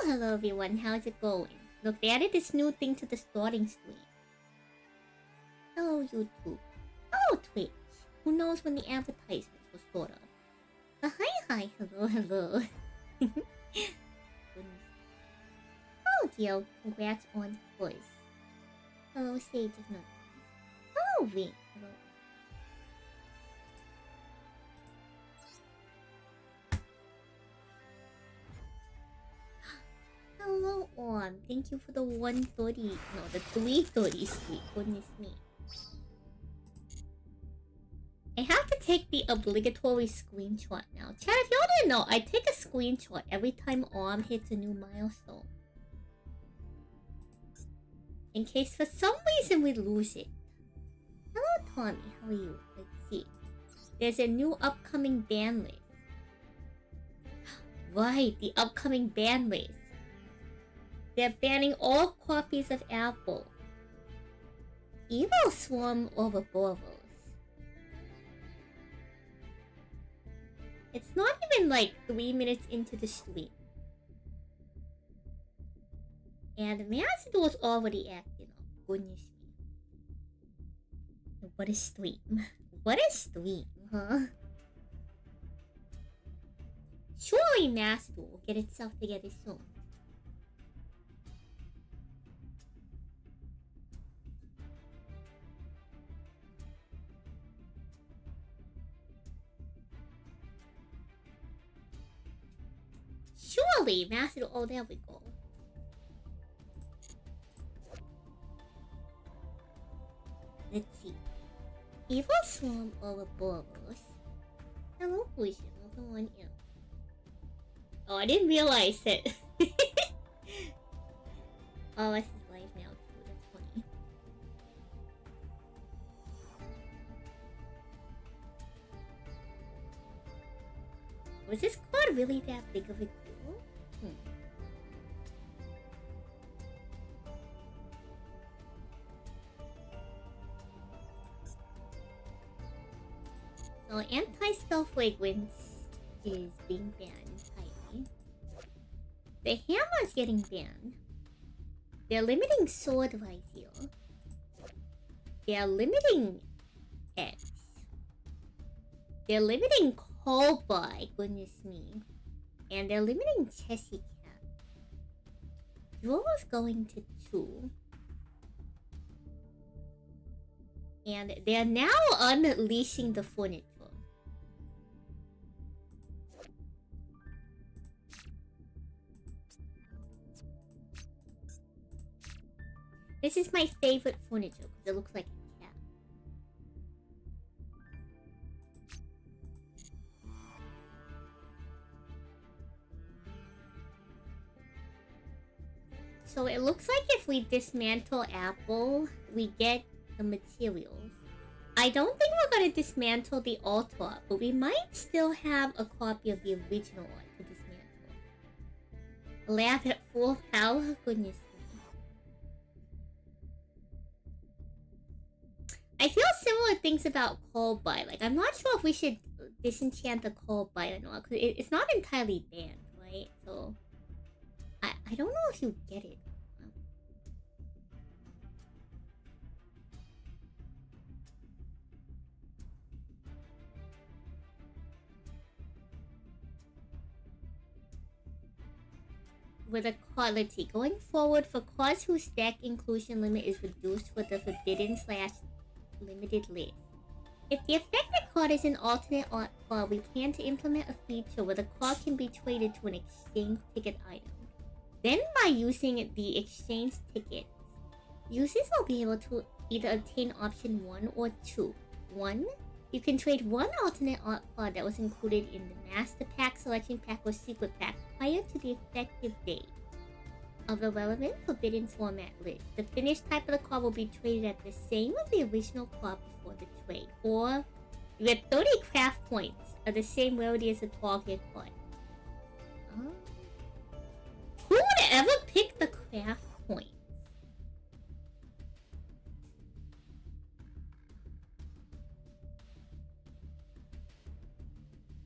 Hello everyone, how's it going? Look, they added this new thing to the starting screen. Hello YouTube. Hello Twitch. Who knows when the advertisements will start up? Hi, hello. Hello Dio, congrats on voice. Hello Sage of Nothing. Hello Vin. Hello. Hello Orm, thank you for the 130, no, the 330 streak, goodness me. I have to take the obligatory screenshot now. Chat, if y'all didn't know, I take a screenshot every time Orm hits a new milestone. In case for some reason we lose it. Hello Tommy, how are you? Let's see. There's a new upcoming ban list. Right, the upcoming ban list. They're banning all copies of Apple. Evil swarm over Boros. It's not even like 3 minutes into the stream. And Matador's already acting up. Goodness me. What a stream. What a stream, huh? Surely Matador will get itself together soon. Surely, Master. Oh, there we go. Let's see. Evil Swarm over Boros. Hello, Fusion. Welcome on in. Oh, I didn't realize it. Oh, this is live now too. That's funny. Was this quad really that big of a deal? So anti-spell fragrance is being banned highly. The hammer's getting banned. They're limiting sword right here. They're limiting X. They're limiting Cobra, goodness me. And they're limiting Chessy Cat. Duo's going to 2. And they're now unleashing the furniture. This is my favorite furniture because it looks like a cat. So it looks like if we dismantle Apple, we get the materials. I don't think we're going to dismantle the altar, but we might still have a copy of the original one to dismantle. Lab at full power? Goodness me. I feel similar things about Call By. Like, I'm not sure if we should disenchant the Call By or not, because it's not entirely banned, right? So, I don't know if you get it. With a quality. Going forward, for cards whose deck inclusion limit is reduced for the forbidden/limited list. If the affected card is an alternate art card, we plan to implement a feature where the card can be traded to an exchange ticket item. Then by using the exchange tickets, users will be able to either obtain option 1 or 2. 1. You can trade one alternate art card that was included in the Master Pack, Selection Pack, or Secret Pack prior to the effective date of the relevant Forbidden format list. The finished type of the card will be traded at the same as the original card before the trade. Or, you get 30 craft points of the same rarity as the target card. Who would ever pick the craft points?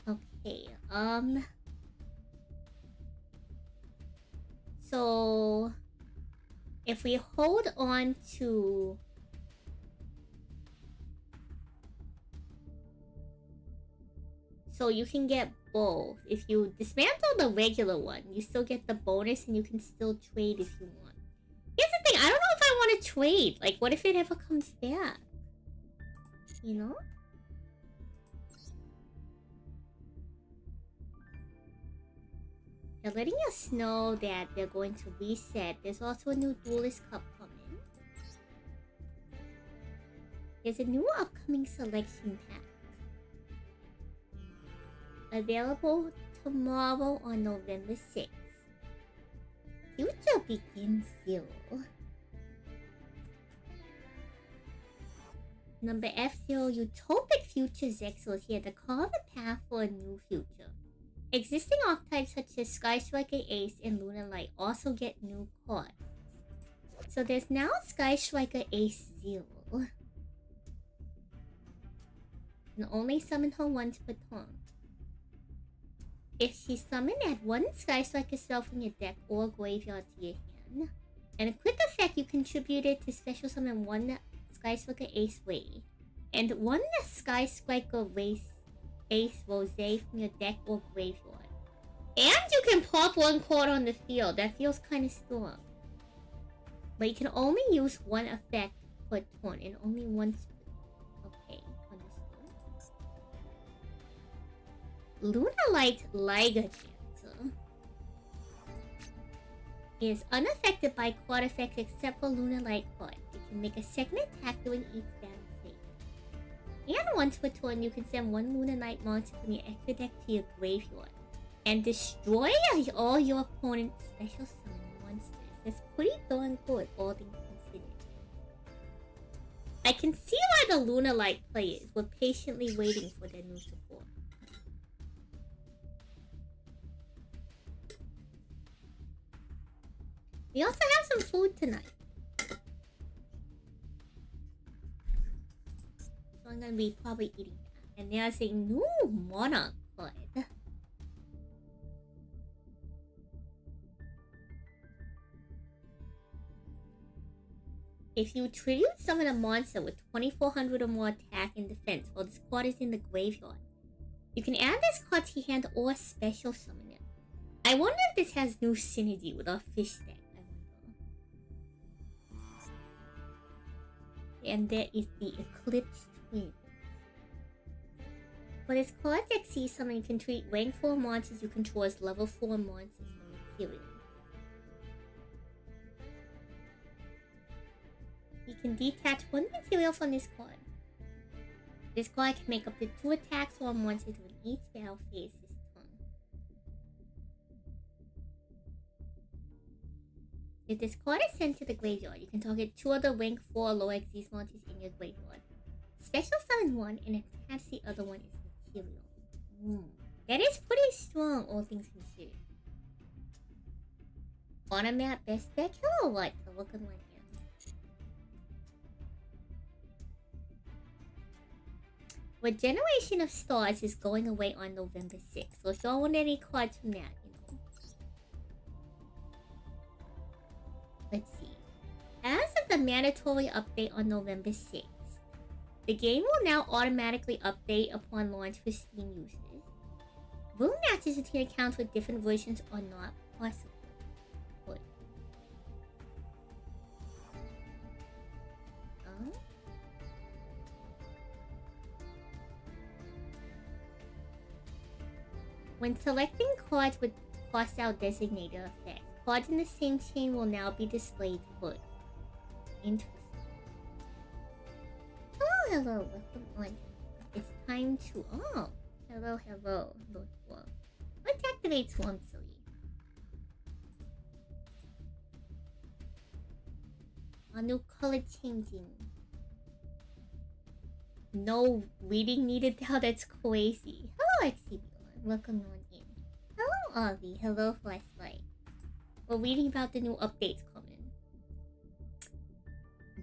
Okay, So if we hold on to so you can get both. If you dismantle the regular one, you still get the bonus and you can still trade if you want. Here's the thing, I don't know if I want to trade. Like, what if it ever comes back? You know? They're letting us know that they're going to reset. There's also a new Duelist Cup coming. There's a new upcoming selection pack. Available tomorrow on November 6th. Future begins zero. Number F0, Utopic Future Zexal is here to carve a path for a new future. Existing archetypes such as Sky Striker Ace and Lunar Light also get new cards. So there's now Sky Striker Ace 0. You can only summon her once per turn. If she's summoned, add one Sky Striker spell from your deck or graveyard to your hand. And a quick effect, you contributed to special summon one Sky Striker Ace Ray. And one Sky Striker Ace Rose from your deck or graveyard. And you can pop one card on the field. That feels kind of strong. But you can only use one effect per turn and only once. Okay, understood. Lunar Light Liger Chancer is unaffected by card effects except for Lunar Light cards. You can make a second attack during each battle phase. And once per turn, you can send one Lunar Light monster from your extra deck to your graveyard and destroy all your opponent's special summon monsters. That's pretty darn good, all things considered. I can see why the Lunar Light players were patiently waiting for their new support. We also have some food tonight. So I'm gonna be probably eating that. And there's a new Monarch card. If you tribute summon a monster with 2400 or more attack and defense while this card is in the graveyard, you can add this card to your hand or special summon it. I wonder if this has new synergy with our fish deck. And there is the Eclipse Twins. For this card's XC summon, you can treat rank 4 monsters you control as level 4 monsters from Material. You can detach one material from this card. This card can make up to 2 attacks on monsters when each battle phase is turn. If this card is sent to the graveyard, you can target 2 other rank 4 low XC monsters in your graveyard. Special summon one and attach the other one as material. That is pretty strong, all things considered. On a map best deck? Hello, what? The look of my hand. Regeneration of Stars is going away on November 6th, so if y'all want any cards from that, you know. Let's see. As of the mandatory update on November 6th, the game will now automatically update upon launch for Steam users. Room matches between accounts with different versions are not possible. Good. When selecting cards with cross-out designator effect, cards in the same chain will now be displayed first. Interesting. Oh, hello, welcome on. It's time to... Oh, hello, Lord Swarm. Let's activate Swarm Silly. A new color changing. No reading needed now, that's crazy. Hello, XCB. Welcome on in. Hello, Avi. Hello, Flashlight. We're reading about the new updates coming.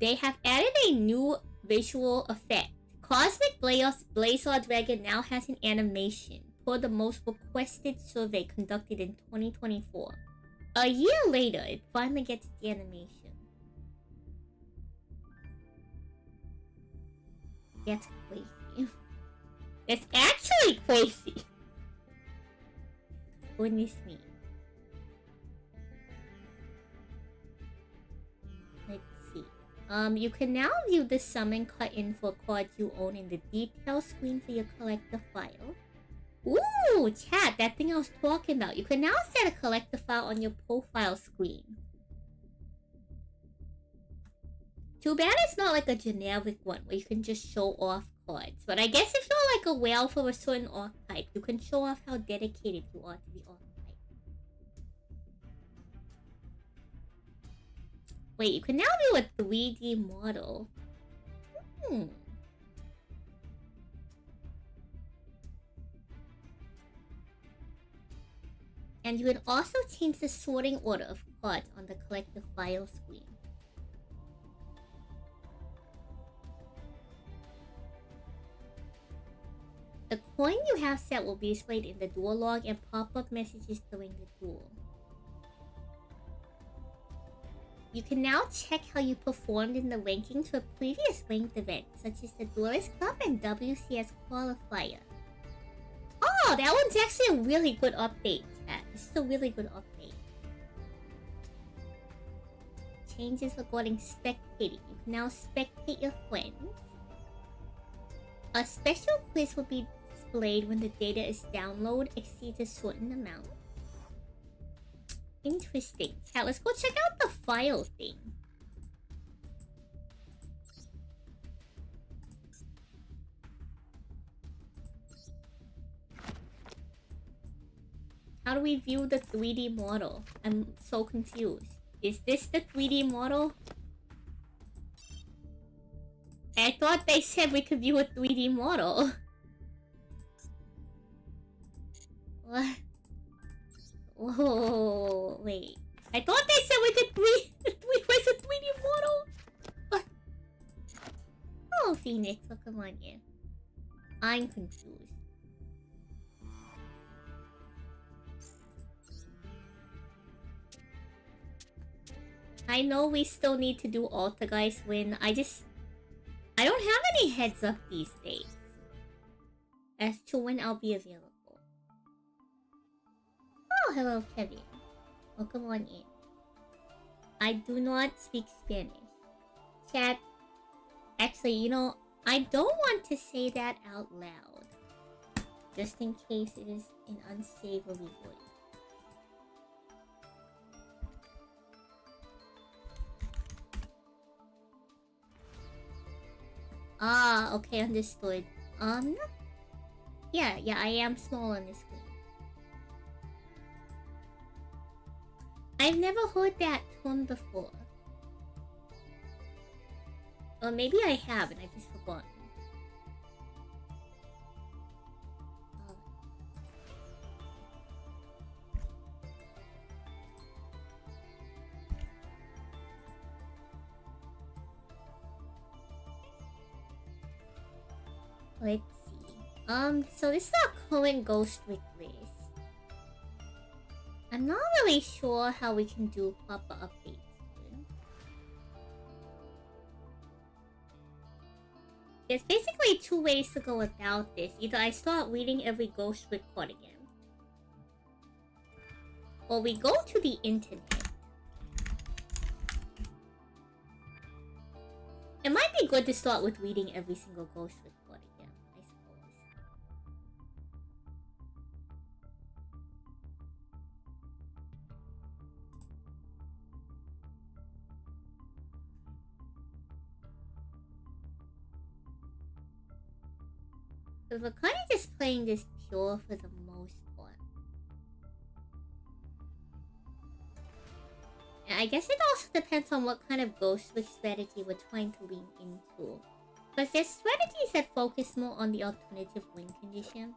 They have added a new visual effect. Cosmic Blazar Dragon now has an animation per the most requested survey conducted in 2024. A year later, it finally gets the animation. That's crazy. That's actually crazy. Goodness me. Let's see. You can now view the summon cut info cards you own in the details screen for your collector file. Ooh, chat, that thing I was talking about. You can now set a collector file on your profile screen. Too bad it's not like a generic one where you can just show off cards. But I guess if you're like a whale for a certain archetype, you can show off how dedicated you are to the archetype. Wait, you can now view a 3D model. And you can also change the sorting order of cards on the collector file screen. The coin you have set will be displayed in the duel log and pop-up messages during the duel. You can now check how you performed in the rankings for previous ranked events, such as the Duelist Club and WCS Qualifier. Oh, that one's actually a really good update, chat. This is a really good update. Changes regarding spectating. You can now spectate your friends. A special quiz will be displayed when the data is downloaded exceeds a certain amount. Interesting. Chat, let's go check out the file thing. How do we view the 3D model? I'm so confused. Is this the 3D model? I thought they said we could view a 3D model. What? Whoa, wait. I thought they said we could where's a 3D model? What? Oh, Phoenix, oh, come on here. I'm confused. I know we still need to do Altergeist win. I don't have any heads up these days as to when I'll be available. Oh, hello, Kevin. Welcome on in. I do not speak Spanish. Chat, actually, you know, I don't want to say that out loud. Just in case it is an unsavory word. Ah, okay, understood. Yeah, I am small on this screen. I've never heard that term before. Or maybe I have and I just forgotten. Let's see. So this is our current GHOSTRICK list. I'm not really sure how we can do proper updates. There's basically two ways to go about this. Either I start reading every GHOSTRICK card again, or we go to the internet. It might be good to start with reading every single GHOSTRICK card again, I suppose. So we're kind of just playing this pure for the most part. And I guess it also depends on what kind of GHOSTRICK strategy we're trying to lean into. Because there's strategies that focus more on the alternative win condition.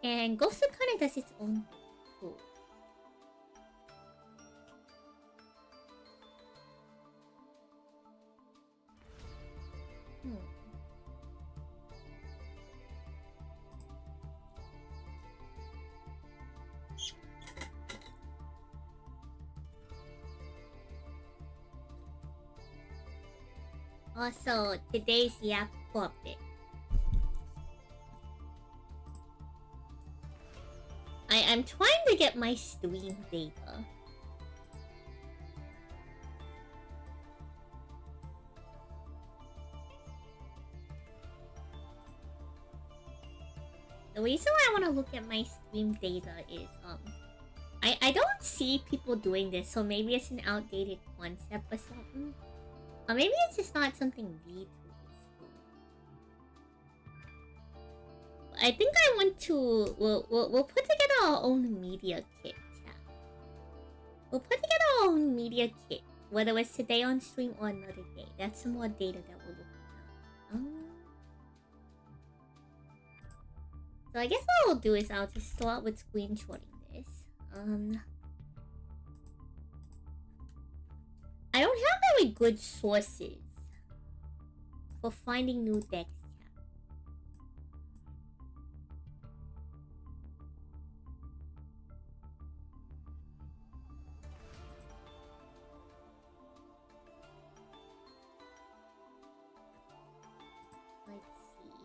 And GHOSTRICK kind of does its own thing too. Also, today's Yap topic. I'm trying to get my stream data. The reason why I want to look at my stream data is I don't see people doing this, so maybe it's an outdated concept or something. Or maybe it's just not something we do. I think I want to. We'll put together our own media kit, chat. We'll put together our own media kit, whether it's today on stream or another day. That's some more data that we're looking at. So I guess what we'll do is I'll just start with screenshotting this. I don't have very good sources for finding new decks. Let's see.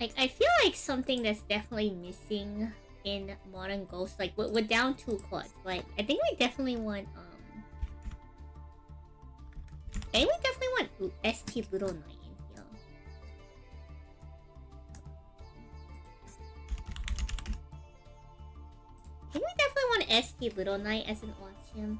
Like, I feel like something that's definitely missing in Modern Ghost. Like, we're down 2 cards. Like, I think we definitely want, I think we definitely want ST Little Knight in here. I think we definitely want ST Little Knight as an option.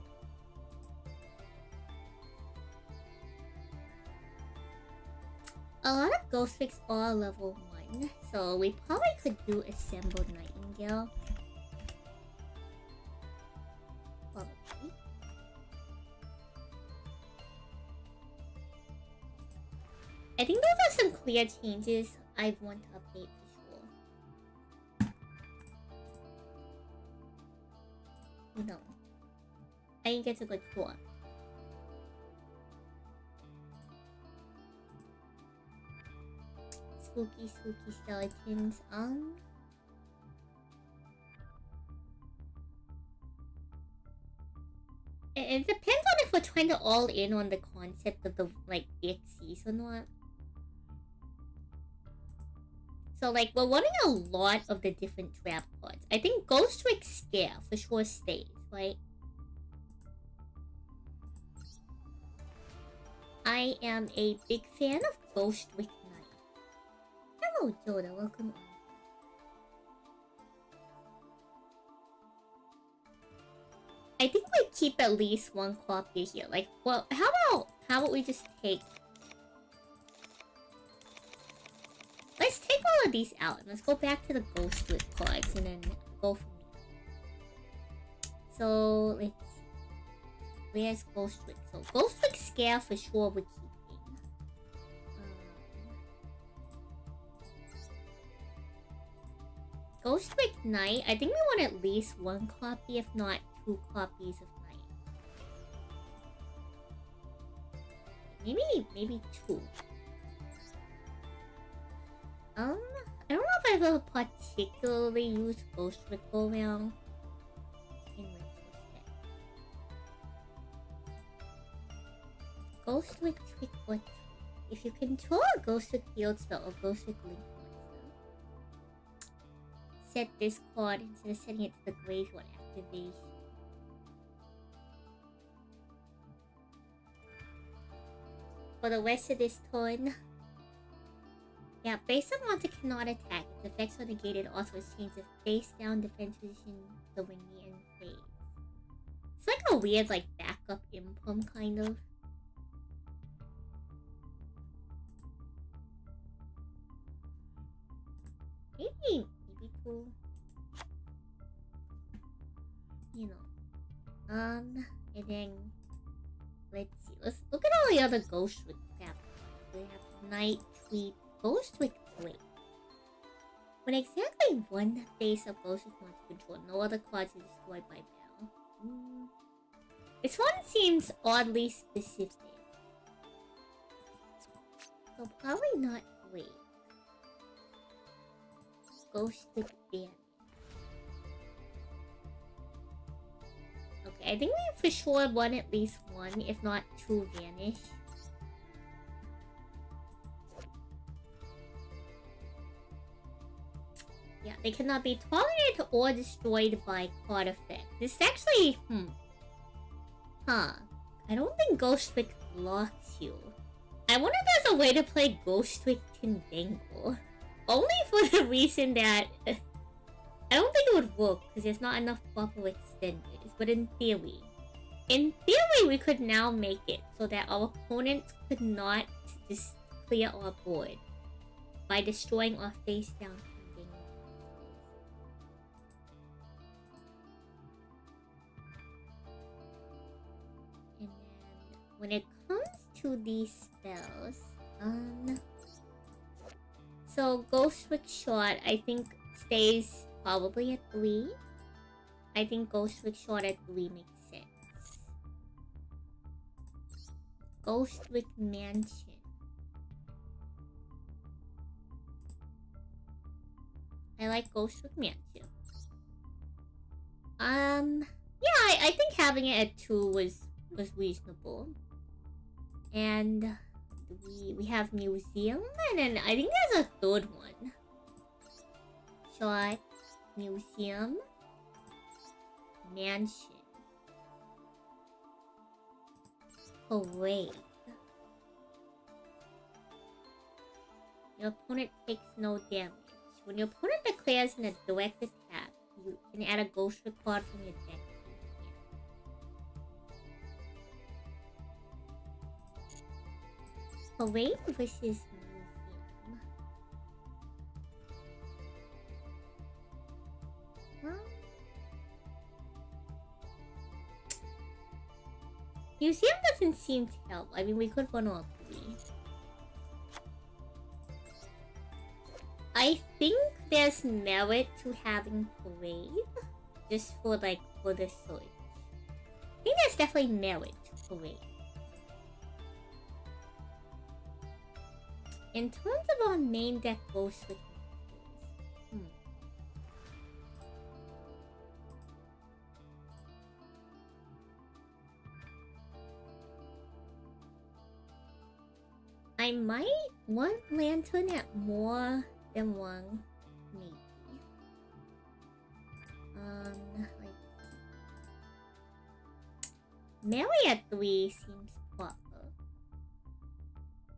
A lot of Ghost Tricks are level 1, so we probably could do Assembled Nightingale. Probably. I think those are some clear changes I want to update for sure. No. I think it's a good score. Spooky skeletons. It depends on if we're trying to all in on the concept of the like DXCs or not. So like we're wanting a lot of the different trap cards. I think Ghost Trick Scare for sure stays, right? I am a big fan of Ghost Trick Knight. Hello, Joda. Welcome on. I think we keep at least one copy here. Like, well, how about we just take... Let's take all of these out and let's go back to the Ghost Trick cards and then go from there. So, let's see. Where's Ghost Trick? So, Ghost Trick Scare for sure we're keeping. Ghost Trick Knight, I think we want at least one copy, if not 2 copies of Knight. Maybe 2. I don't know if I've ever particularly used Ghost Trick Go Round in retrospect. Ghost Trick Trick or Treat. If you control a Ghost Trick field spell or Ghost Trick Link monster, set this card instead of setting it to the graveyard activation. For the rest of this turn, yeah, based on monster cannot attack, its effects are negated, also change the face down defense position the when the end phase. It's like a weird like backup impulse kind of. Maybe 2. You know. And then let's see. Let's look at all the other Ghost Trick crap. We have Night, Tweet, Ghost Trick Blade. When exactly one face of Ghost Trick monster control, no other cards are destroyed by battle. This one seems oddly specific. So probably not great. GHOSTRICK ban. Okay, I think we for sure want at least one, if not two, vanish. Yeah, they cannot be targeted or destroyed by card effect. This is actually, I don't think GHOSTRICK blocks you. I wonder if there's a way to play GHOSTRICK Tindangle. Only for the reason that I don't think it would work because there's not enough bubble extenders. But in theory, we could now make it so that our opponents could not just clear our board by destroying our face down. When it comes to these spells, so GHOSTRICK Short, I think, stays probably at 3. I think GHOSTRICK Short at 3 makes sense. GHOSTRICK Mansion. I like GHOSTRICK Mansion. Yeah, I think having it at 2 was reasonable. And we have museum, and then I think there's a third one. Short, museum, mansion, parade. Your opponent takes no damage. When your opponent declares in a direct attack, you can add a GHOSTRICK card from your deck. Parade versus museum. Well, museum doesn't seem to help. I mean, we could run all 3. I think there's merit to having parade, just for the search. I think there's definitely merit to parade. In terms of our main deck GHOSTRICK, I might want Lantern at more than 1, maybe. Like Mary at 3 seems proper.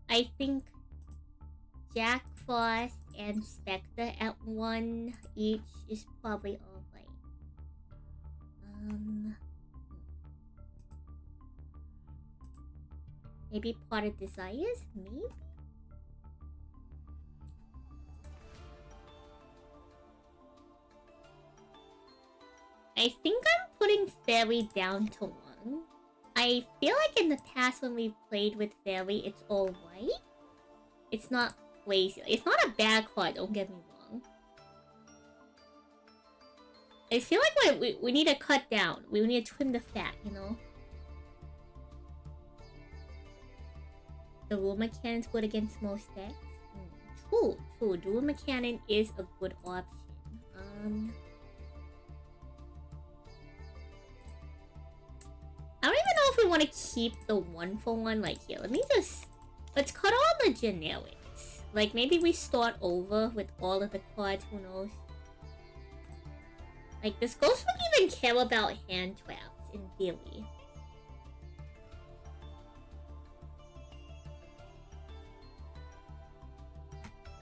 I think Jack Frost and Spectre at 1 each is probably alright. Maybe Pot of Desires? Maybe? I think I'm putting Fairy down to 1. I feel like in the past when we played with Fairy, it's alright. It's not crazy. It's not a bad card, don't get me wrong. I feel like we need to cut down. We need to trim the fat, you know? The Rumor Cannon's good against most decks. True. The Rumor Cannon is a good option. I don't even know if we want to keep the 1-for-1. Like, here, let's cut all the generics. Like, maybe we start over with all of the cards, who knows? Like, does Ghost even care about hand traps, in theory?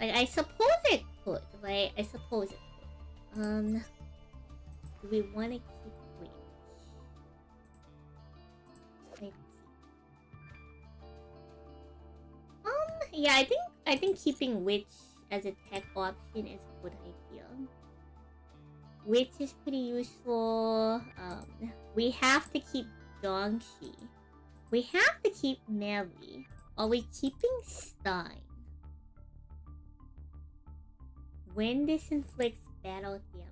Like, I suppose it could, right? I suppose it could. Do we want to keep Witch? Let's see. Yeah, I think keeping Witch as a tech option is a good idea. Witch is pretty useful. We have to keep Donkey. We have to keep Mary. Are we keeping Stein? When this inflicts battle damage.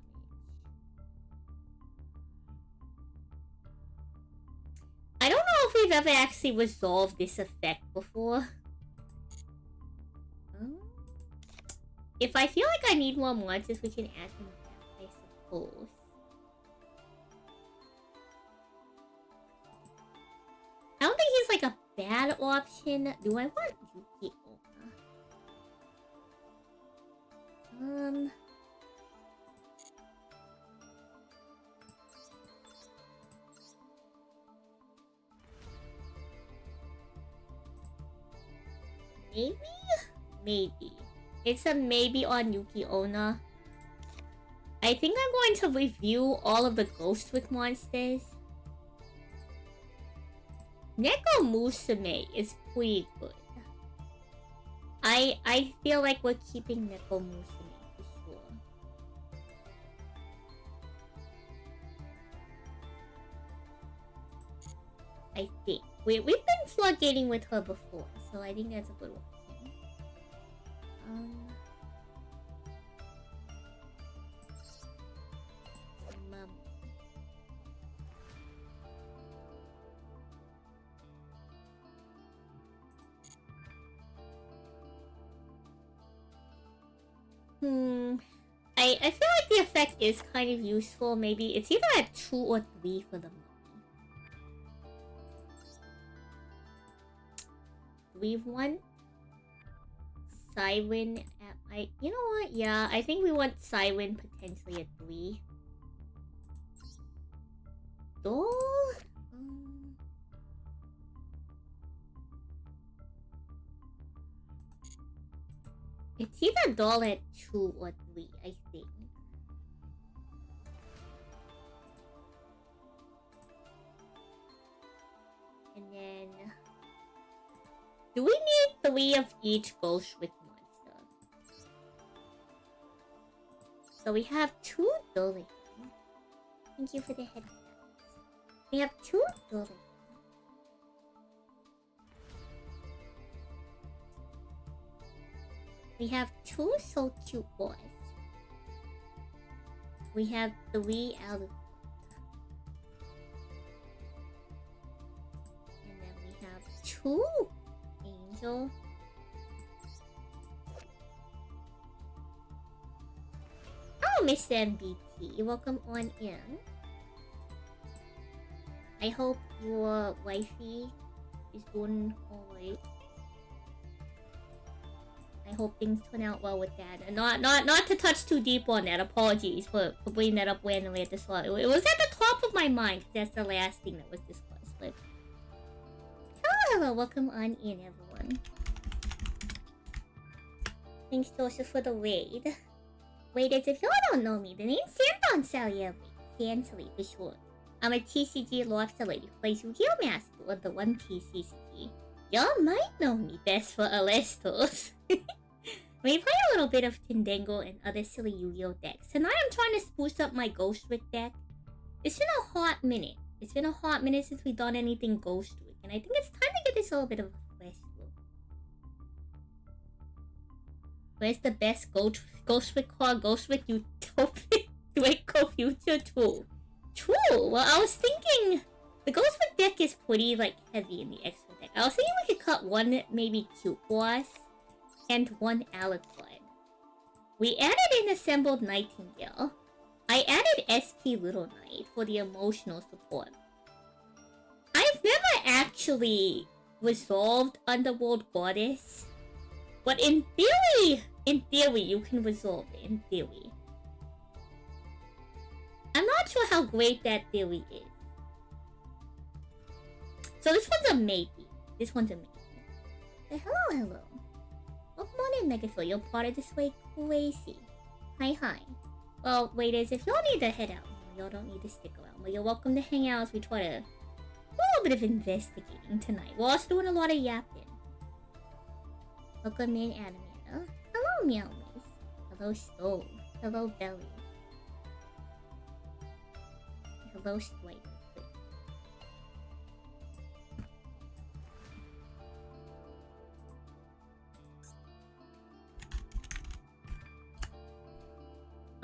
I don't know if we've ever actually resolved this effect before. If I feel like I need more monsters, we can add him back, I suppose. I don't think he's like a bad option. Do I want Yuki-Oh? Maybe? Maybe. It's a maybe on Yuki-Onna. I think I'm going to review all of the GHOSTRICK monsters. Neko Musume is pretty good. I feel like we're keeping Neko Musume for sure. I think. We've been floodgating with her before, so I think that's a good one. I feel like the effect is kind of useful. Maybe it's either at 2 or 3 for the mummy. We want Siren at you know what? Yeah, I think we want Siren potentially at 3. Doll? It's either doll at 2 or 3, I think. And then... do we need 3 of each GHOSTRICK monster? So we have 2 Dolly. Thank you for the headphones. We have 2 Dolly. We have 2 So Cute boys. We have 3 Alice. And then we have 2 Angel. Oh, Mr. MBT, welcome on in. I hope your wifey is doing alright. I hope things turn out well with that. And not to touch too deep on that. Apologies for bringing that up randomly at the start. It was at the top of my mind. That's the last thing that was discussed. But hello, welcome on in, everyone. Thanks, Joseph, for the raid. Wait, as if y'all don't know me, the name's Santon Salieri. Sansley, for short. I'm a TCG lobster lady who plays Yu-Gi-Oh! Master, or the One Piece CCG. Y'all might know me best for Alestos. We play a little bit of Tendengo and other silly Yu-Gi-Oh! Decks. Tonight I'm trying to spruce up my GHOSTRICK deck. It's been a hot minute. It's been a hot minute since we've done anything GHOSTRICK. And I think it's time to get this a little bit of a fresh look. Where's the best GHOSTRICK card? GHOSTRICK Utopia Draco Future 2. True! Well, I was thinking... the GHOSTRICK deck is pretty, like, heavy in the extra deck. I was thinking we could cut one maybe cute boss and one Aliquid. We added an assembled Nightingale. I added SP Little Knight for the emotional support. I've never actually resolved Underworld Goddess. But in theory, you can resolve it, in theory. I'm not sure how great that theory is. So this one's a maybe. This one's a maybe. But hello. Welcome on in, Megaphil. You're part of this way crazy. Hi. Well, waiters, if y'all need to head out, y'all don't need to stick around. But you're welcome to hang out as we try to do a little bit of investigating tonight. We're also doing a lot of yapping. Welcome in, Animator. Hello, Meow Miss. Hello, Stove. Hello, Belly. Hello, Stripe.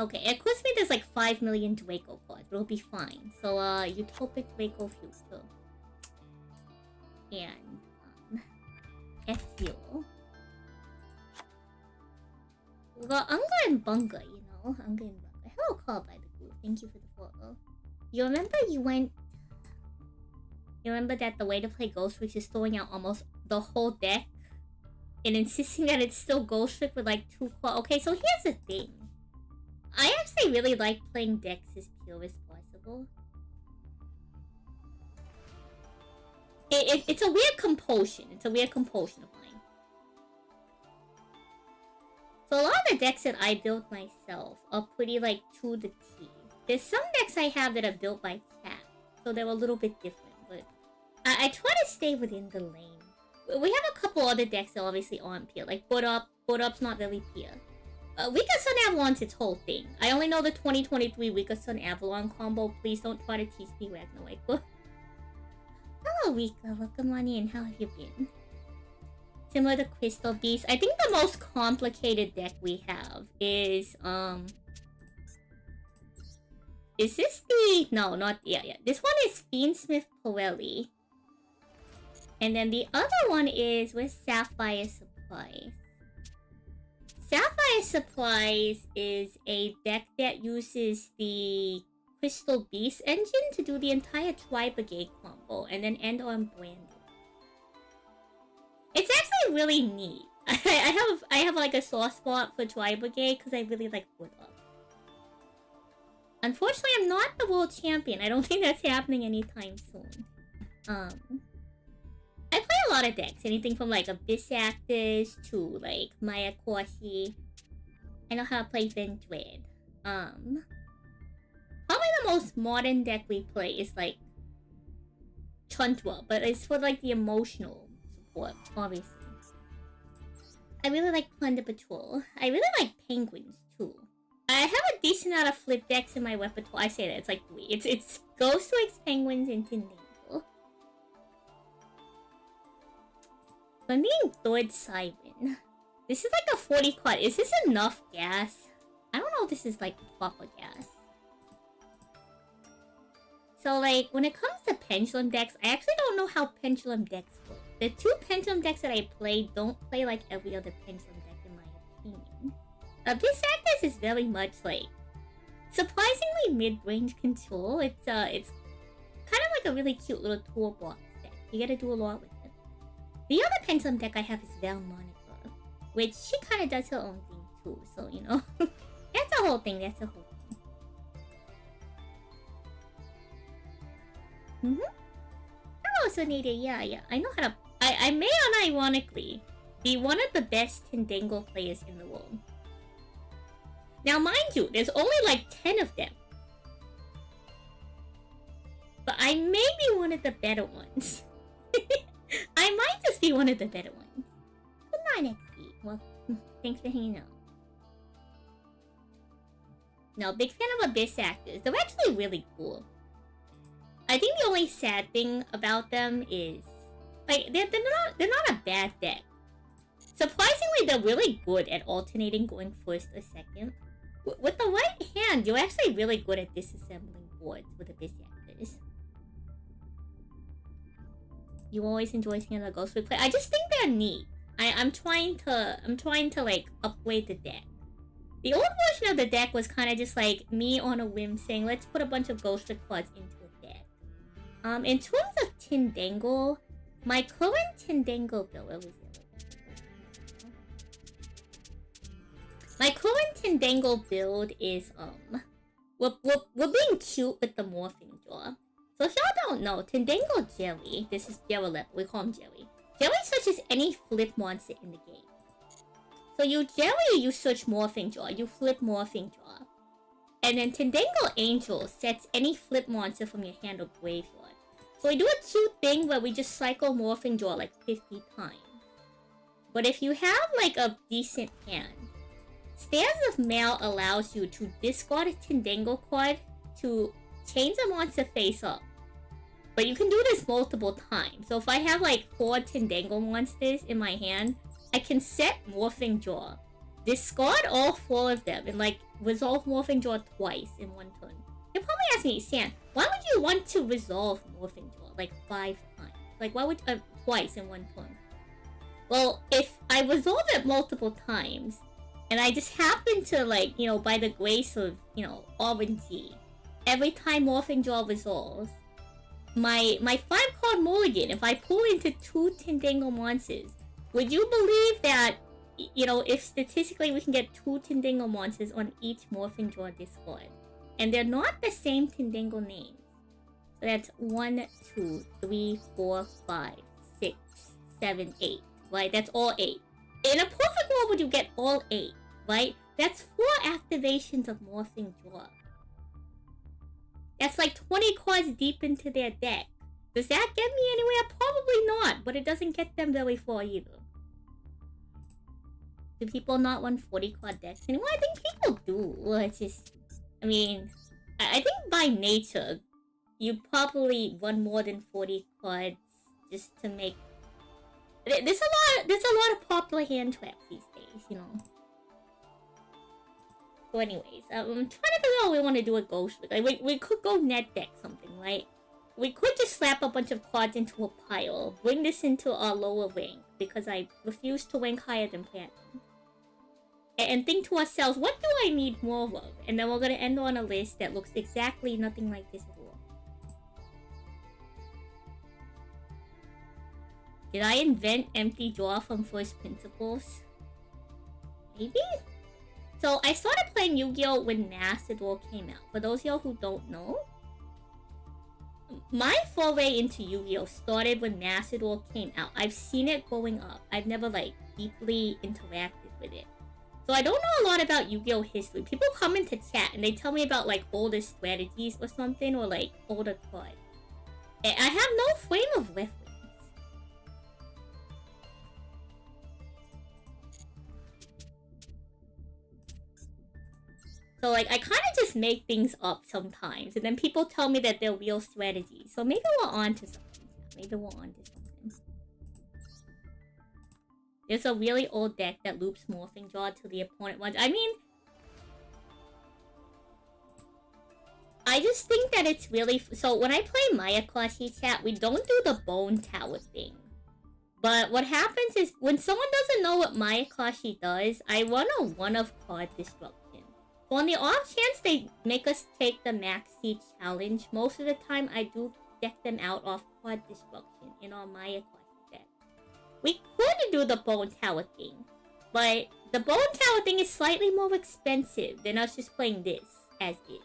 Okay, it costs me there's like 5 million Draco cards, but it'll be fine. So, Utopic Draco Future. And, F-Zero. We got Unga and Bunga, you know? Unga and Bunga. Hello, call by the group. Thank you for the follow. You remember you went... You remember that the way to play Ghost Trick is throwing out almost the whole deck and insisting that it's still Ghost Trick with like 2 quad. Okay, so here's the thing. I actually really like playing decks as pure as possible. It's a weird compulsion. It's a weird compulsion of mine. So a lot of the decks that I built myself are pretty like to the T. There's some decks I have that are built by chat, so they're a little bit different, but I try to stay within the lane. We have a couple other decks that obviously aren't pure, like Board Up's not really pure. Weaker Sun Avalon's its whole thing. I only know the 2023 Weaker Sun Avalon combo. Please don't try to teach me Ragnarok. Hello, Rika. Welcome on in. How have you been? Similar to Crystal Beast, I think the most complicated deck we have is this the... No, not... Yeah. This one is Fiendsmith Pirelli. And then the other one is with Sapphire Supplies. Sapphire Supplies is a deck that uses the Crystal Beast engine to do the entire Tri-Brigade combo and then end on Brandon. It's actually really neat. I have like a soft spot for Tri-Brigade because I really like Wood Up. Unfortunately, I'm not the world champion. I don't think that's happening anytime soon. I play a lot of decks. Anything from like Abyss Actors to like Maya Corsi. I know how to play Vendread. Probably the most modern deck we play is like Chuntwa, but it's for like the emotional support, obviously. I really like Plunder Patrol. I really like Penguins too. I have a decent amount of flip decks in my repertoire. I say that, it's like 3. It's Ghost Tricks, Penguins, and Tindangle. I'm being third Siren. This is like a 40 quad. Is this enough gas? I don't know if this is like proper gas. So like, when it comes to Pendulum decks, I actually don't know how Pendulum decks work. The 2 Pendulum decks that I play don't play like every other Pendulum deck in my opinion. Abyss Actors is very much like surprisingly mid-range control. It's kind of like a really cute little toolbox deck. You gotta do a lot with it. The other Pendulum deck I have is Val Monica, which she kind of does her own thing too. So you know, that's a whole thing. That's a whole thing. Hello, Sonita. Yeah. I know how to. I may unironically be one of the best Tindangle players in the world. Now, mind you, there's only like 10 of them. But I may be one of the better ones. I might just be one of the better ones. Good night, XP. Well, thanks for hanging out. No, big fan of Abyss Actors. They're actually really cool. I think the only sad thing about them is... like, they're not a bad deck. Surprisingly, they're really good at alternating going first or second. With the right hand, you're actually really good at disassembling boards with Abyss Actors. You always enjoy seeing the Ghost Trick play. I just think they're neat. I'm trying to like upgrade the deck. The old version of the deck was kind of just like me on a whim saying, let's put a bunch of Ghost Trick cards into a deck. In terms of Tindangle, my current Tindangle build, where was it? My current Tindangle build is, we're being cute with the Morphing Jaw. So if y'all don't know, Tindangle Jelly, this is Jelly, we call him Jelly. Jelly searches any flip monster in the game. So you search Morphing Jaw, you flip Morphing Jaw. And then Tindangle Angel sets any flip monster from your hand or graveyard. So we do a cute thing where we just cycle Morphing Jaw like 50 times. But if you have like a decent hand, Stairs of Mail allows you to discard a Tindangle card to change a monster face up. But you can do this multiple times. So if I have like 4 Tindangle monsters in my hand, I can set Morphing Jaw, discard all 4 of them, and like resolve Morphing Jaw twice in one turn. You're probably asking me, Sam, why would you want to resolve Morphing Jaw like 5 times? Like why would twice in one turn? Well, if I resolve it multiple times, And I just happen to, like, you know, by the grace of, you know, RNG, every time Morphing Jaw resolves, my 5-card mulligan, if I pull into 2 Tindango monsters, would you believe that, you know, if statistically we can get 2 Tindango monsters on each Morphing Jaw discard, and they're not the same Tindango names. So that's 1, 2, 3, 4, 5, 6, 7, 8. Right? That's all 8. In a perfect world, would you get all 8? Right? That's 4 activations of Morphing Jaw. That's like 20 cards deep into their deck. Does that get me anywhere? Probably not, but it doesn't get them very far either. Do people not run 40 card decks anymore? I think people do. Well, it's just, I mean, I think by nature, you probably run more than 40 cards just to make. There's a lot of popular hand traps these days, you know. So anyways, I'm trying to figure out what we want to do with GHOSTRICK. Like, we could go net deck something, right? We could just slap a bunch of cards into a pile, bring this into our lower rank, because I refuse to rank higher than Platinum. And think to ourselves, what do I need more of? And then we're gonna end on a list that looks exactly nothing like this at all. Did I invent Empty Draw from First Principles? Maybe? So, I started playing Yu-Gi-Oh! When Macedor came out. For those of y'all who don't know, my foray into Yu-Gi-Oh! Started when Macedor came out. I've seen it growing up. I've never, like, deeply interacted with it. So I don't know a lot about Yu-Gi-Oh! History. People come into chat and they tell me about, like, older strategies or something, or, like, older cards. I have no frame of reference. So, like, I kind of just make things up sometimes, and then people tell me that they're real strategies. So maybe we're on to something. Maybe we're on to something. There's a really old deck that loops Morphing Jaw to the opponent once. I mean, I just think that it's really... So when I play Maya Classy chat, we don't do the Bone Tower thing. But what happens is, when someone doesn't know what Maya Classy does, I run a one-of-card destruction. So on the off chance they make us take the Max Siege challenge, most of the time I do deck them out off card destruction in our Maya Classy deck. We could do the Bone Tower thing, but the Bone Tower thing is slightly more expensive than us just playing this as is.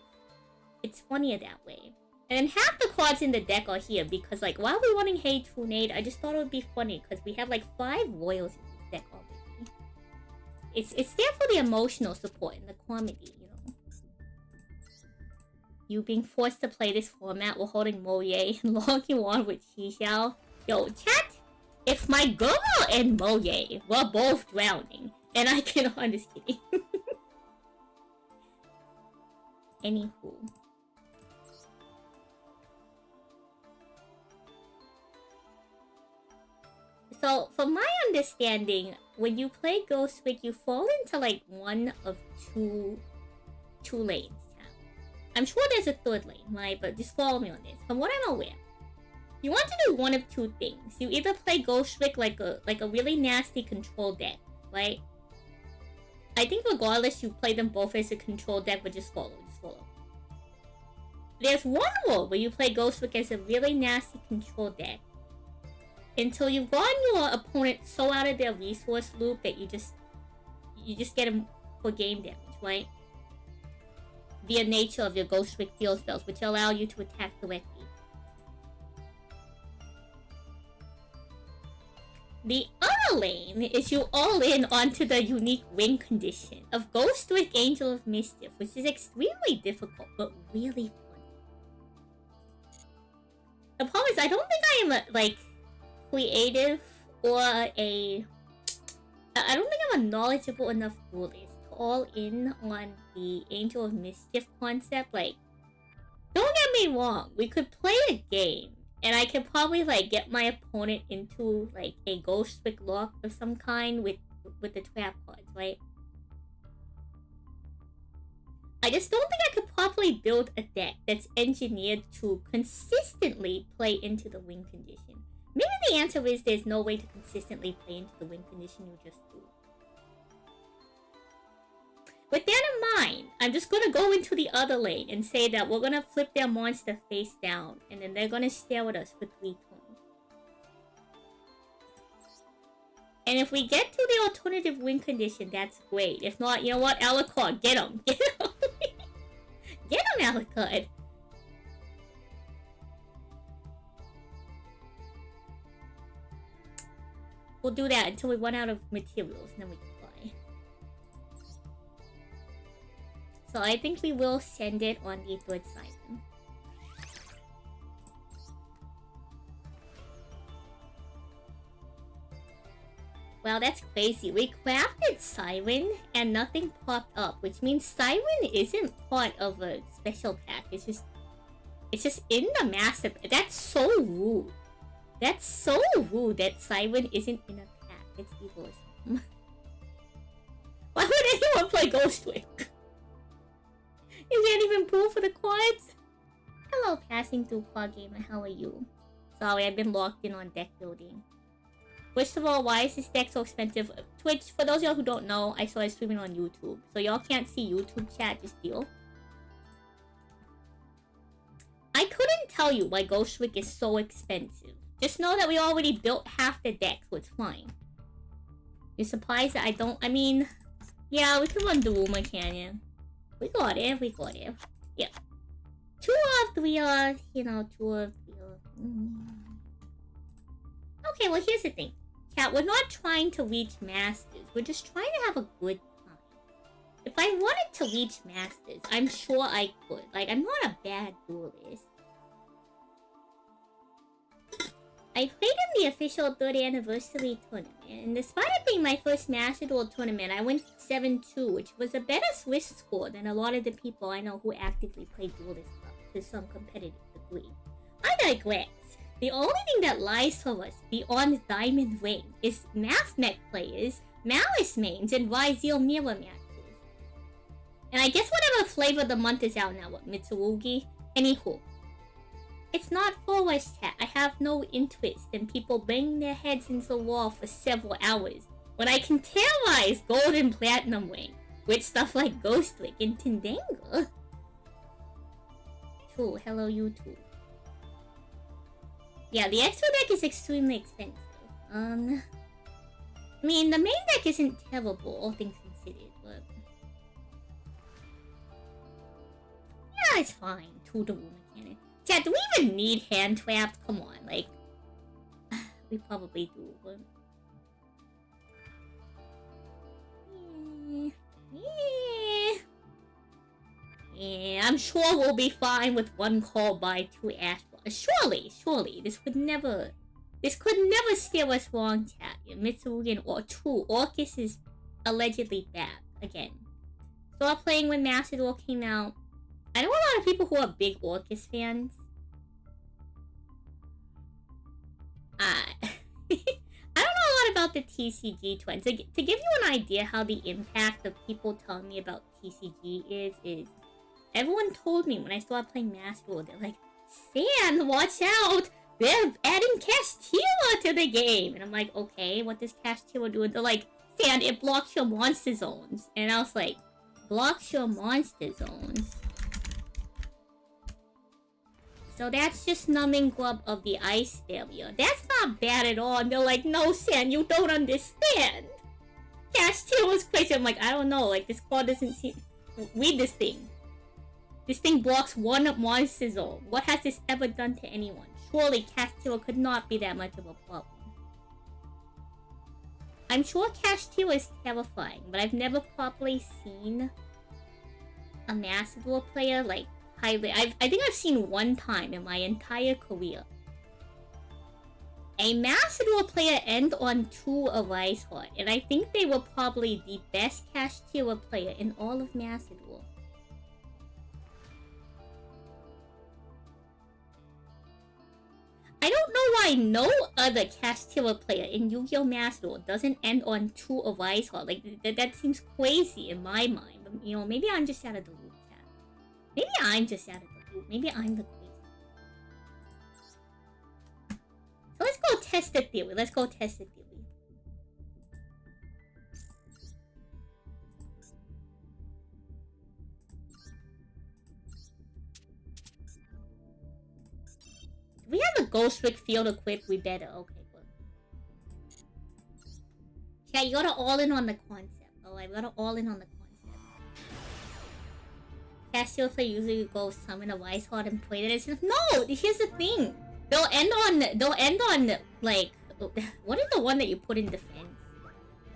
It's funnier that way. And then half the cards in the deck are here because, like, while we're running Hey Trunade, I just thought it would be funny because we have like 5 royals in this deck already. It's there for the emotional support and the comedy, you know. You being forced to play this format while holding Moye and logging on with Xixiao. Yo, chat, if my girl and Moye were both drowning, and I can... I'm just kidding. Anywho. So, from my understanding, when you play GHOSTRICK, you fall into, like, one of two lanes. I'm sure there's a third lane, right? But just follow me on this. From what I'm aware, you want to do one of two things. You either play GHOSTRICK like a really nasty control deck, right? I think regardless, you play them both as a control deck, but just follow. There's one world where you play GHOSTRICK as a really nasty control deck, until you've gotten your opponent so out of their resource loop that you just get them for game damage, right? Via nature of your GHOSTRICK field spells, which allow you to attack directly. The other lane is you all in onto the unique win condition of GHOSTRICK Angel of Mischief, which is extremely difficult, but really fun. The problem is, I don't think I am, like, creative or I don't think I'm a knowledgeable enough duelist to all in on the Angel of Mischief concept. Like, don't get me wrong, we could play a game and I could probably, like, get my opponent into, like, a GHOSTRICK lock of some kind with the trap cards, right? I just don't think I could properly build a deck that's engineered to consistently play into the win condition. Maybe the answer is there's no way to consistently play into the win condition, you just do. With that in mind, I'm just gonna go into the other lane and say that we're gonna flip their monster face down, and then they're gonna stare at us for 3 turns. And if we get to the alternative win condition, that's great. If not, you know what? Alucard, get him! Get him! Get him, Alucard! We'll do that until we run out of materials, and then we can fly. So I think we will send it on the 3rd Siren. Wow, that's crazy. We crafted Siren and nothing popped up, which means Siren isn't part of a special pack. It's just in the master pack. That's so rude. That's so rude that Siren isn't in a pack. It's egoism. Why would anyone play GHOSTRICK? You can't even pull for the quads? Hello, passing through quad gamer. How are you? Sorry, I've been locked in on deck building. First of all, why is this deck so expensive? Twitch, for those of y'all who don't know, I started streaming on YouTube. So y'all can't see YouTube chat, just deal. I couldn't tell you why GHOSTRICK is so expensive. Just know that we already built half the deck, so it's fine. You're surprised that I don't... I mean... Yeah, we can run Daruma Canyon. We got it, we got it. Yeah. 2 of 3 are... You know, 2 of 3 are... Okay, well here's the thing. Cat, we're not trying to reach Masters. We're just trying to have a good time. If I wanted to reach Masters, I'm sure I could. Like, I'm not a bad duelist. I played in the official 3rd anniversary tournament, and despite it being my first Master Duel tournament, I went 7-2, which was a better Swiss score than a lot of the people I know who actively play Duelist Club to some competitive degree. I digress. The only thing that lies for us beyond Diamond Ring is Math Mech players, Malice mains, and Ryzeal mirror matches. And I guess whatever flavor of the month is out now, what, Mitsurugi? Anywho. It's not for us, chat. I have no interest in people banging their heads into the wall for several hours when I can terrorize Gold and Platinum Ring with stuff like GHOSTRICK and Tindanga. True, hello YouTube. Yeah, the extra deck is extremely expensive. I mean, the main deck isn't terrible, all things considered, but... Yeah, it's fine. 2 Daruma Cannon. Chat, do we even need hand traps? Come on, like... we probably do, but... Yeah, I'm sure we'll be fine with 1 call by 2 Ash. Surely, this could never steer us wrong, chat. Mitsurugi or 2 Orcus is allegedly bad again. Started playing when Master Duel came out. I know a lot of people who are big Orcus fans. I don't know a lot about the TCG trends. To give you an idea how the impact of people telling me about TCG is everyone told me when I started playing Master Duel, they're like, San, watch out! They're adding Castilla to the game! And I'm like, okay, what does Castilla do? And they're like, San, it blocks your monster zones. And I was like, blocks your monster zones? So that's just numbing glove of the ice barrier. That's not bad at all. And they're like, no, San, you don't understand. Castilla's crazy. I'm like, I don't know. Like, this card doesn't seem... Read this thing. This thing blocks 1 monster zone. What has this ever done to anyone? Surely Castilla could not be that much of a problem. I'm sure Castilla is terrifying, but I've never properly seen a Master Duel player, like, highly... I think I've seen 1 time in my entire career. A Master Duel player end on 2 Arise Heart, and I think they were probably the best Castilla player in all of Master Duel. I don't know why no other Castilla player in Yu-Gi-Oh! Master Duel doesn't end on 2 Arise Heart. Like, that seems crazy in my mind. But, you know, maybe I'm just out of the loop, chat. Maybe I'm just out of the loop. Maybe I'm the crazy. So let's go test the theory. Let's go test the theory. We have a Ghostrick field equipped, we better. Okay, good. Yeah, you gotta all in on the concept. Oh, I gotta all in on the concept. Cassio play usually go summon a Wise Heart and play that. No, here's the thing. They'll end on like, what is the one that you put in defense?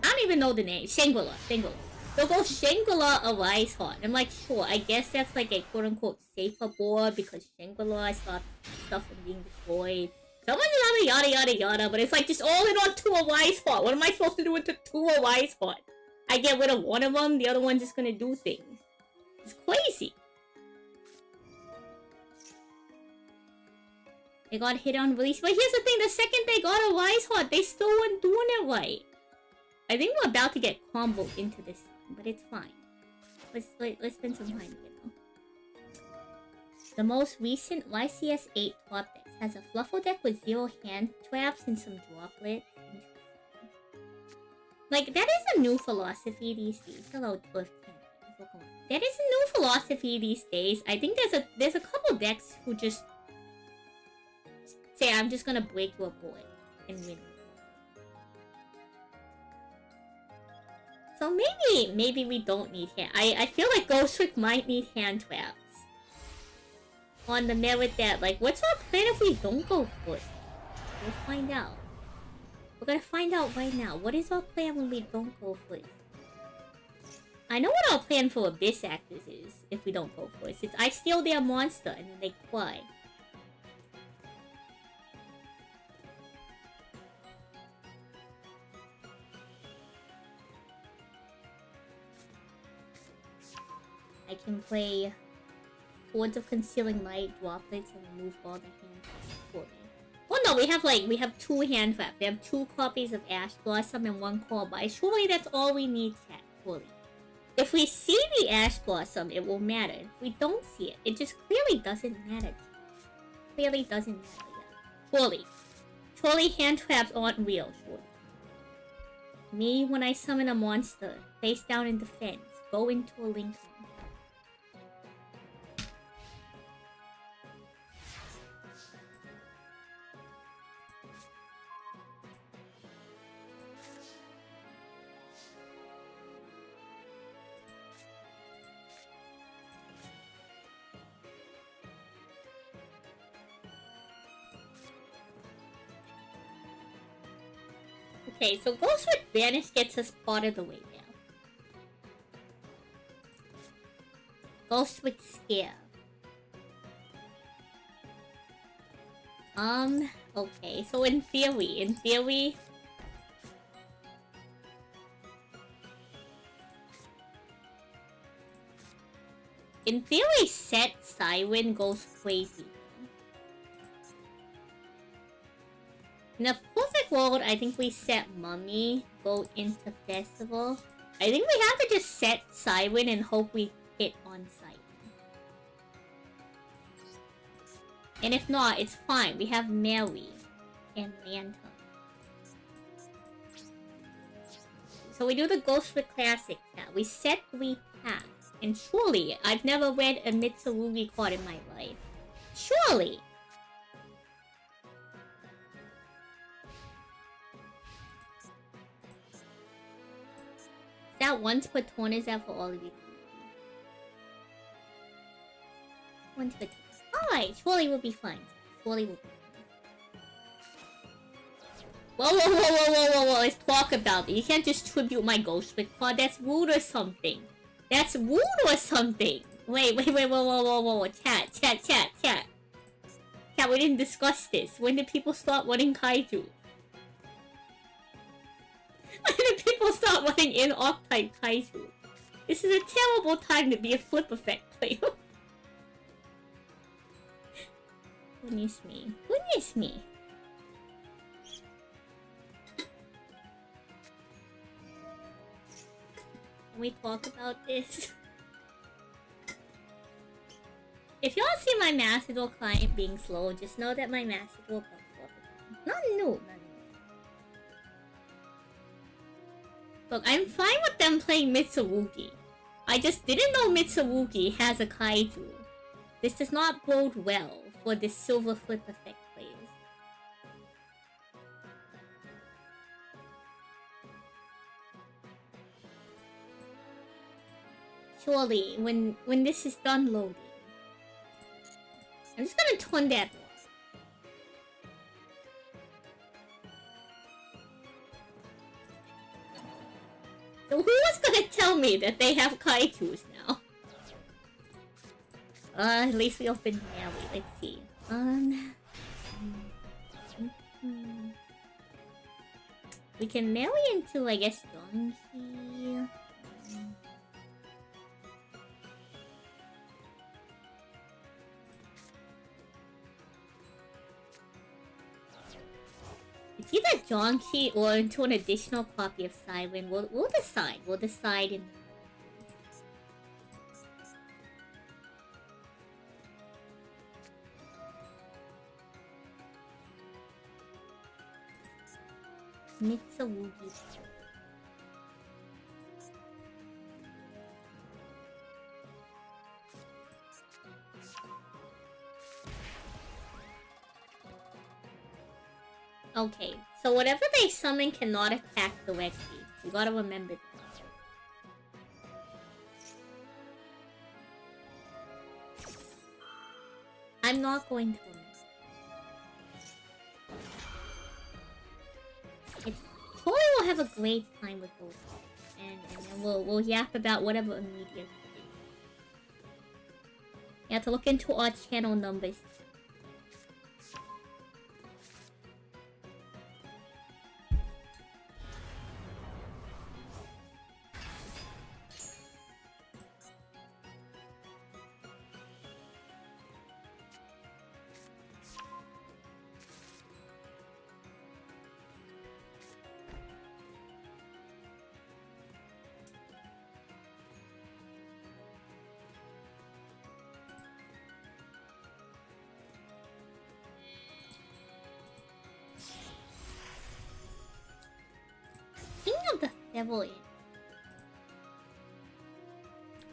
I don't even know the name. Shangri-La. They'll go Shangri-La a Wise Heart. I'm like, sure, I guess that's like a quote-unquote safer board because Shangri-La stopped stuff from being destroyed. Someone yada yada, but it's like just all in on to a Wise Heart. What am I supposed to do with the to a Wise Heart? I get rid of one of them, the other one's just gonna do things. It's crazy. They got hit on release, but here's the thing: the second they got a Wise Heart, they still weren't doing it right. I think we're about to get comboed into this, but it's fine. Let's spend some time here though. The most recent YCS8 top deck has a Fluffle deck with 0 hand traps and some droplets. Like, that is a new philosophy these days. Hello, Twift. That is a new philosophy these days. I think there's a couple decks who just say, I'm just gonna break your board and win. So maybe we don't need hand. I feel like Ghostrick might need hand traps. On the merit that, like, what's our plan if we don't go first? We'll find out. We're gonna find out right now. What is our plan when we don't go first? I know what our plan for Abyss Actors is if we don't go first. It's I steal their monster and then they cry. I can play Swords of Concealing Light, Droplets, and remove all the hand traps for me. Well, no, we have 2 hand traps. We have 2 copies of Ash Blossom and 1 Call By. Surely that's all we need, chat. Surely. If we see the Ash Blossom, it will matter. If we don't see it, it just clearly doesn't matter. Clearly doesn't matter yet. Surely. Surely hand traps aren't real, surely. Me, when I summon a monster, face down in defense, go into a Lincoln. Okay, so Ghostrick Vanish gets us part of the way now. Ghostrick Scare. Okay, so in theory... In theory, set Siren goes crazy. In a perfect world, I think we set Mummy, go into Festival. I think we have to just set Siren and hope we hit on Siren. And if not, it's fine. We have Mary and Santon. So we do the Ghostrick Classic now. We set 3 paths. And surely, I've never read a Mitsurugi card in my life. Surely! That once per turn is that for all of you? Once per turn. Alright, surely we'll be fine. Surely we'll be fine. Whoa, let's talk about it. You can't just tribute my Ghostrick card. That's rude or something. That's rude or something. Wait, whoa. Chat. Chat, we didn't discuss this. When did people start running Kaiju? When did people start running in off-type Kaiju? This is a terrible time to be a flip effect player. Goodness me. Can we talk about this? If y'all see my Macedor client being slow, just know that my Macedor not new. Look, I'm fine with them playing Mitsurugi. I just didn't know Mitsurugi has a Kaiju. This does not bode well for this silver flip effect player. surely, when this is done loading. I'm just gonna turn that off. So who was gonna tell me that they have kaitus now? At least we opened Mary. Let's see. We can marry into, I guess, donkey. It's either donkey or into an additional copy of Siren. We'll decide. We'll decide in. Mitsurugi. Okay, so whatever they summon cannot attack directly. You gotta remember that. I'm not going to remember. Probably we'll have a great time with those, and then we'll yap about whatever immediately. You have to look into our channel numbers. Devil in.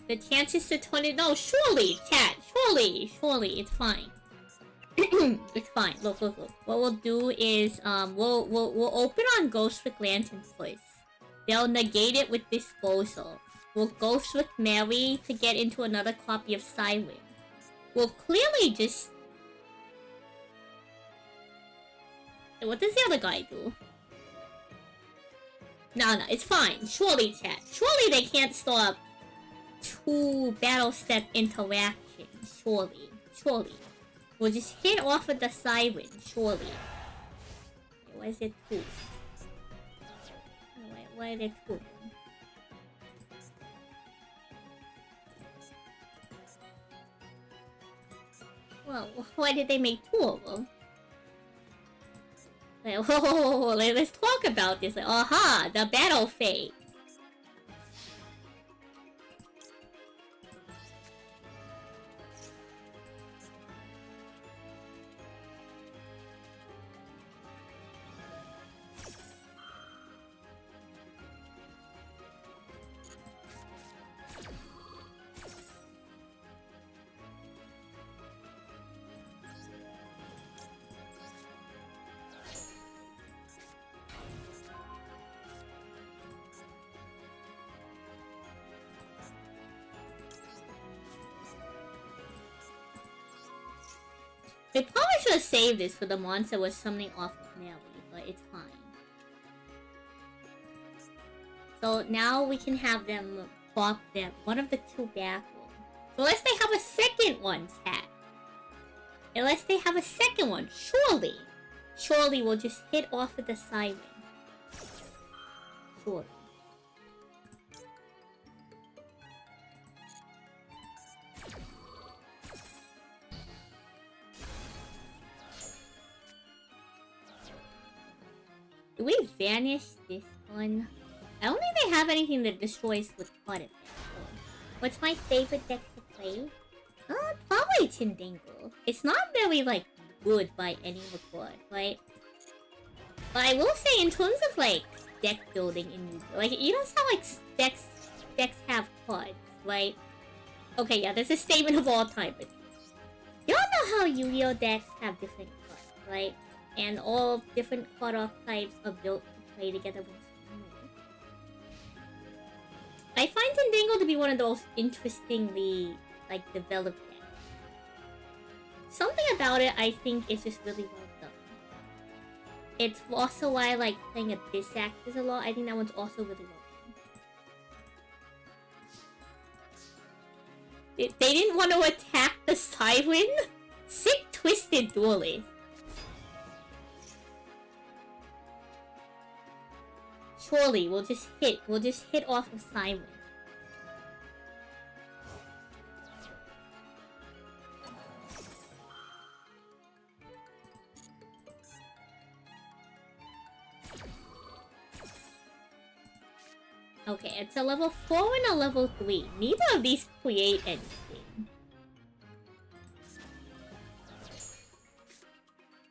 The chances to turn it. No, surely, chat. Surely, it's fine. It's fine. Look. What we'll do is we'll open on GHOSTRICK Lantern first. They'll negate it with disposal. We'll GHOSTRICK Mary to get into another copy of Siren. We'll clearly just. What does the other guy do? No, it's fine. Surely, chat. Surely they can't stop two battle step interactions. Surely. We'll just hit off of the Siren. Surely. Wait, why is it two? Wait, why are there two? Well, why did they make two of them? Let's talk about this. Aha! The battle phase. They probably should have saved this for the monster was summoning off of Nelly, but it's fine. So now we can have them pop them one of the two back rolls. Unless they have a second one, chat. Unless they have a second one, surely we'll just hit off of the Siren. Surely. Do we vanish this one? I don't think they have anything that destroys with quite a bit. What's my favorite deck to play? Probably Tindingle. It's not very, like, good by any record, right? But I will say, in terms of, like, deck building in Yu-Gi-Oh! Like, you know how, like, decks have cards, right? Okay, yeah, that's a statement of all time, but you all know how Yu-Gi-Oh! Decks have different cards, right? And all different card archetypes are built to play together with. I I find Zindango to be one of the most interestingly, like, developed decks. Something about it I think is just really well done. It's also why I like playing a Bisactus a lot. I think that one's also really well done. They didn't want to attack the Siren? Sick twisted duelist. Surely we'll just hit off of Siren. Okay, it's a level 4 and a level 3. Neither of these create anything.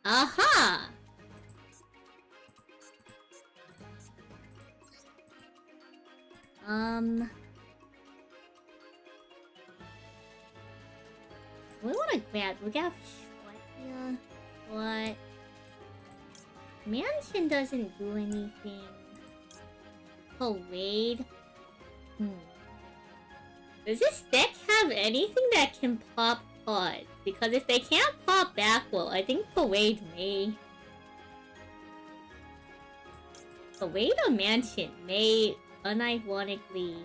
Aha! We wanna grab... We got short here. What? Mansion doesn't do anything. Parade? Does this deck have anything that can pop cards? Because if they can't pop backward, I think Parade may... Parade or Mansion may unironically...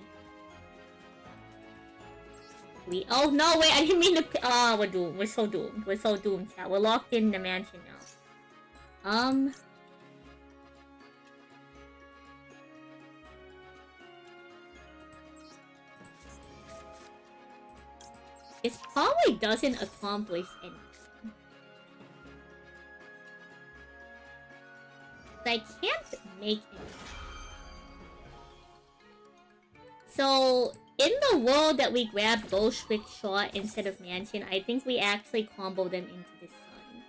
Oh no, wait, I didn't mean to... Oh, we're doomed. We're so doomed. We're so doomed, chat. We're locked in the Mansion now. It probably doesn't accomplish anything. I can't make it. So, in the world that we grabbed GHOSTRICK shot instead of Mansion, I think we actually combo them into the sun.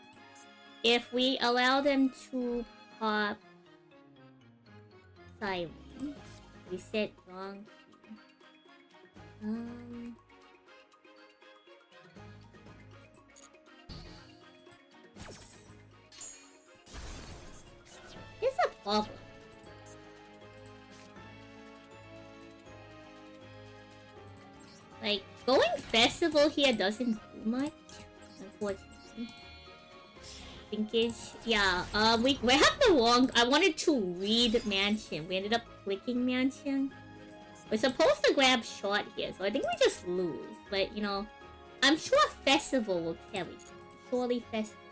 If we allow them to pop Siren, we set wrong key. Here's a problem. Like, going festival here doesn't do much, unfortunately. Thinkage, yeah, we grabbed the wrong... I wanted to read Mansion. We ended up clicking Mansion. We're supposed to grab short here, so I think we just lose. But, you know, I'm sure festival will carry. Surely festival.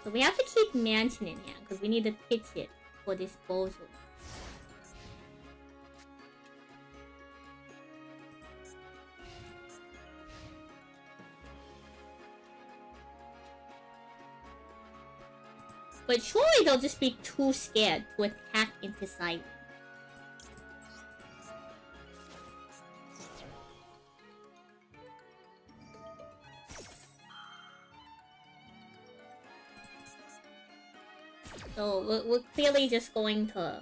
So we have to keep Mansion in here, because we need to pitch it for disposal. But surely they'll just be too scared to attack into Siren. So we're clearly just going to...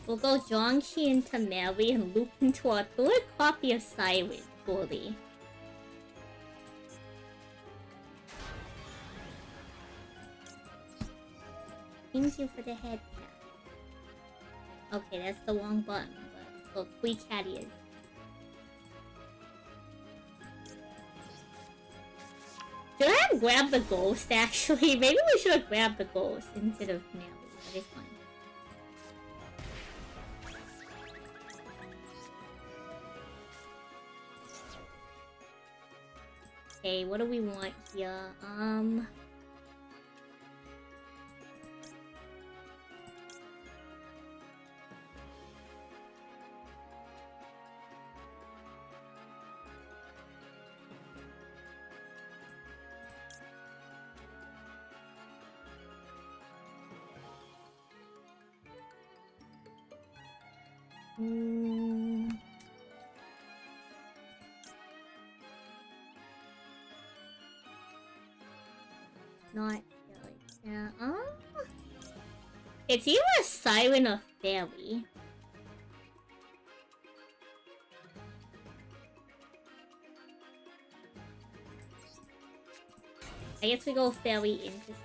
We'll go Zhongxi into Mary and loop into our third copy of Siren, fully. Thank you for the head tap. Okay, that's the wrong button, but look, free caddies. Should I have grabbed the ghost actually? Maybe we should have grabbed the ghost instead of Mary. That is fine. Okay, what do we want here? Not really. Yeah, It's either a siren or fairy. I guess we go fairy into siren.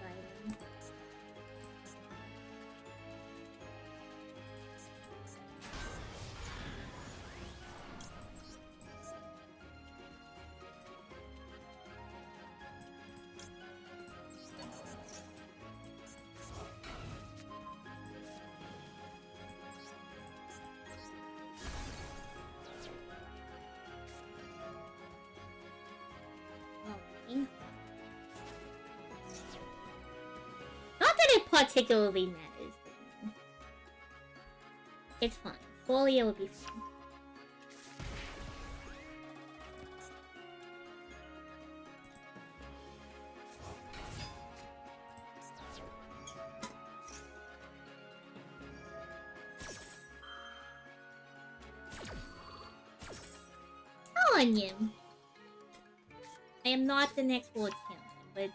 Not that it particularly matters. It's fine. Surely it will be fine. Telling you. I am not the next world champion, but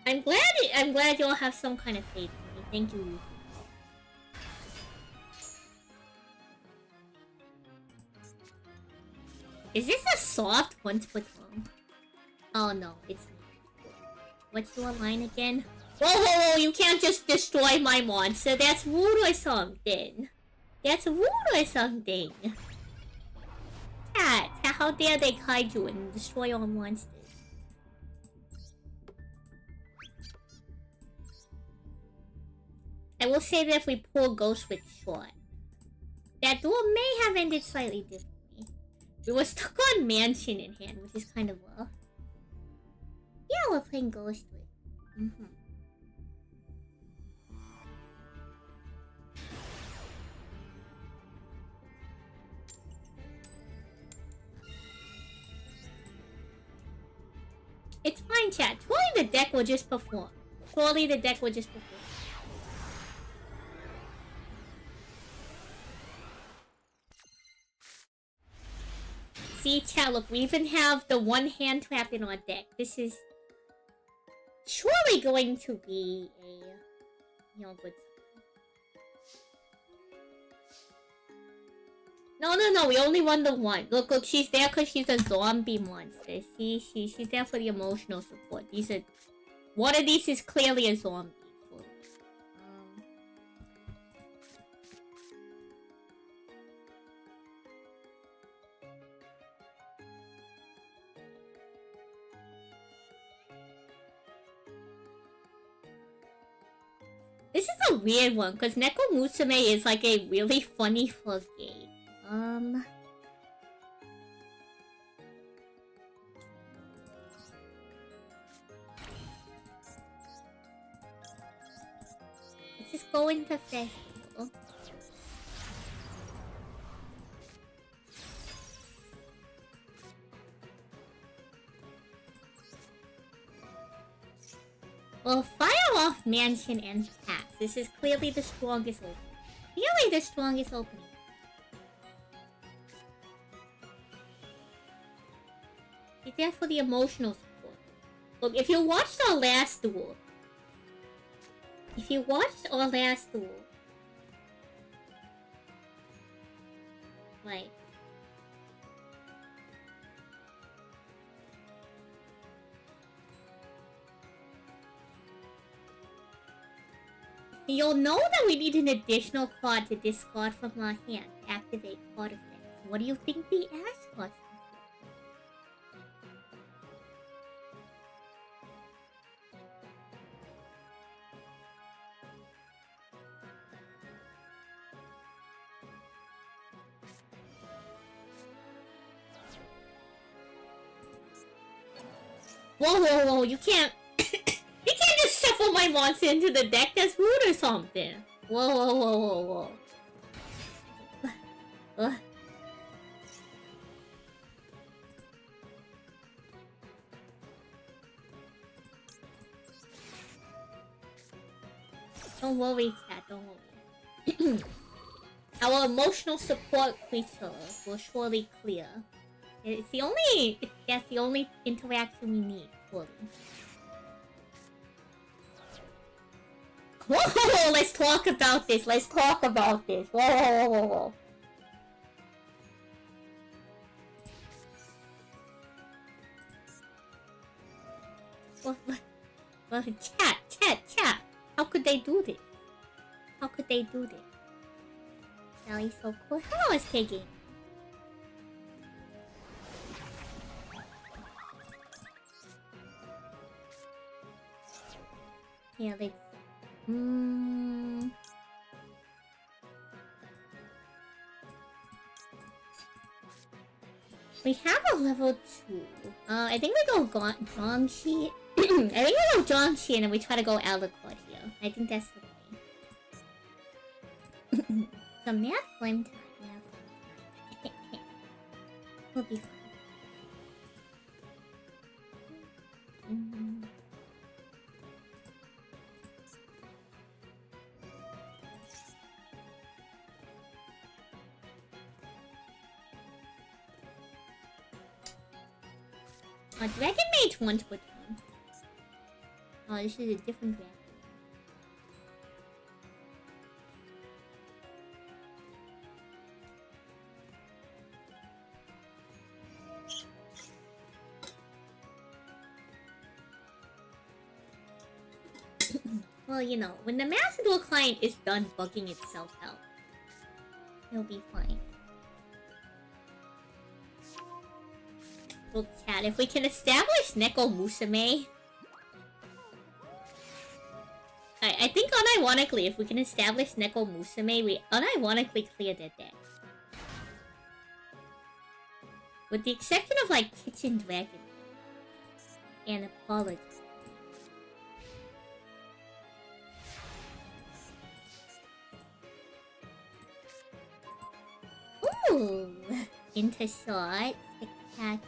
I'm glad you all have some kind of faith in me. Thank you. Is this a soft one to become? Oh no, it's not. What's your line again? Whoa, whoa, whoa, you can't just destroy my monster. That's rude or something. That's rude or something. Cat, how dare they kaiju and destroy all monsters? I will say that if we pull GHOSTRICK short, that duel may have ended slightly differently. We were stuck on Mansion in hand, which is kind of well. Yeah, we're playing GHOSTRICK. It's fine, chat. Surely the deck will just perform. Surely the deck will just perform. See, chat, look, we even have the one hand trap in our deck. This is surely going to be a, good. No, we only won the one. Look, she's there because she's a zombie monster. See, she's there for the emotional support. One of these is clearly a zombie. This is a weird one, because Neko Musume is like a really funny floodgate. Let's just go into festival. Well, fire off Mansion and Pass. This is clearly the strongest opening. Clearly the strongest opening. He's there for the emotional support. Look, if you watched our last duel, like, you'll know that we need an additional card to discard from our hand to activate card effects. What do you think the ass was? Whoa, you can't... you can't just shuffle my monster into the deck, that's rude or something. Whoa. Don't worry, chat, don't worry. Our emotional support creature will surely clear. That's the only interaction we need, surely. Whoa, let's talk about this. Let's talk about this. Whoa, whoa, whoa, whoa. Well, chat. How could they do this? How could they do this? Sally's so cool. Hello, SK Game. Yeah, let's... We have a level 2. I think we go Zhongxi. I think we go Zhongxi and then we try to go Alucard here. I think that's the way. So math flame time. We'll be fine. Dragon Mage once put one. Oh, this is a different dragon. Well, you know, when the Master Duel client is done bugging itself out, it'll be fine. Well, chat, if we can establish Neko Musume... I think unironically, if we can establish Neko Musume, we unironically clear their deck. With the exception of, like, Kitchen Dragon. And Apology. Ooh! Intershot. Spectacular.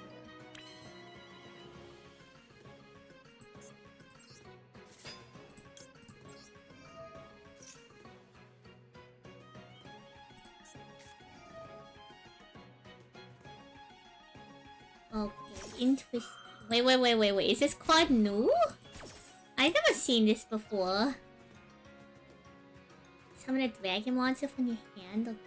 Okay, interesting. Wait. Is this card new? I've never seen this before. Summon a dragon monster from your hand. Okay.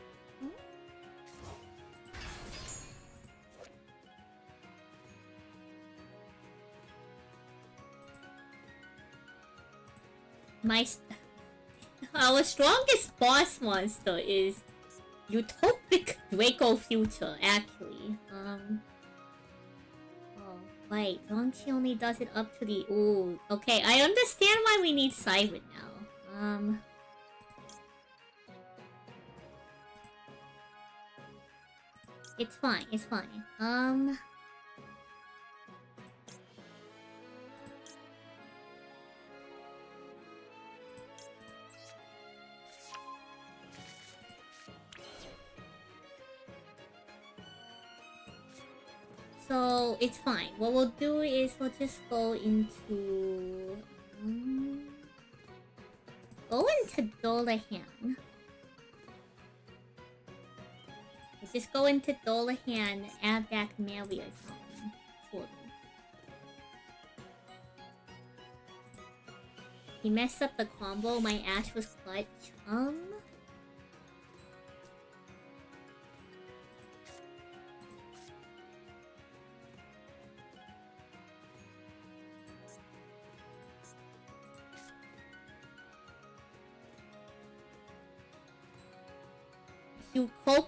Our strongest boss monster is Utopic Draco Future, actually. Oh, wait. Zhongxi only does it up to the... Ooh, okay. I understand why we need Siren now. It's fine. So, it's fine. What we'll do is we'll just go into... go into Dolahan. We'll just go into Dolahan, add back Mary or something. Sure. He messed up the combo. My Ash was clutch.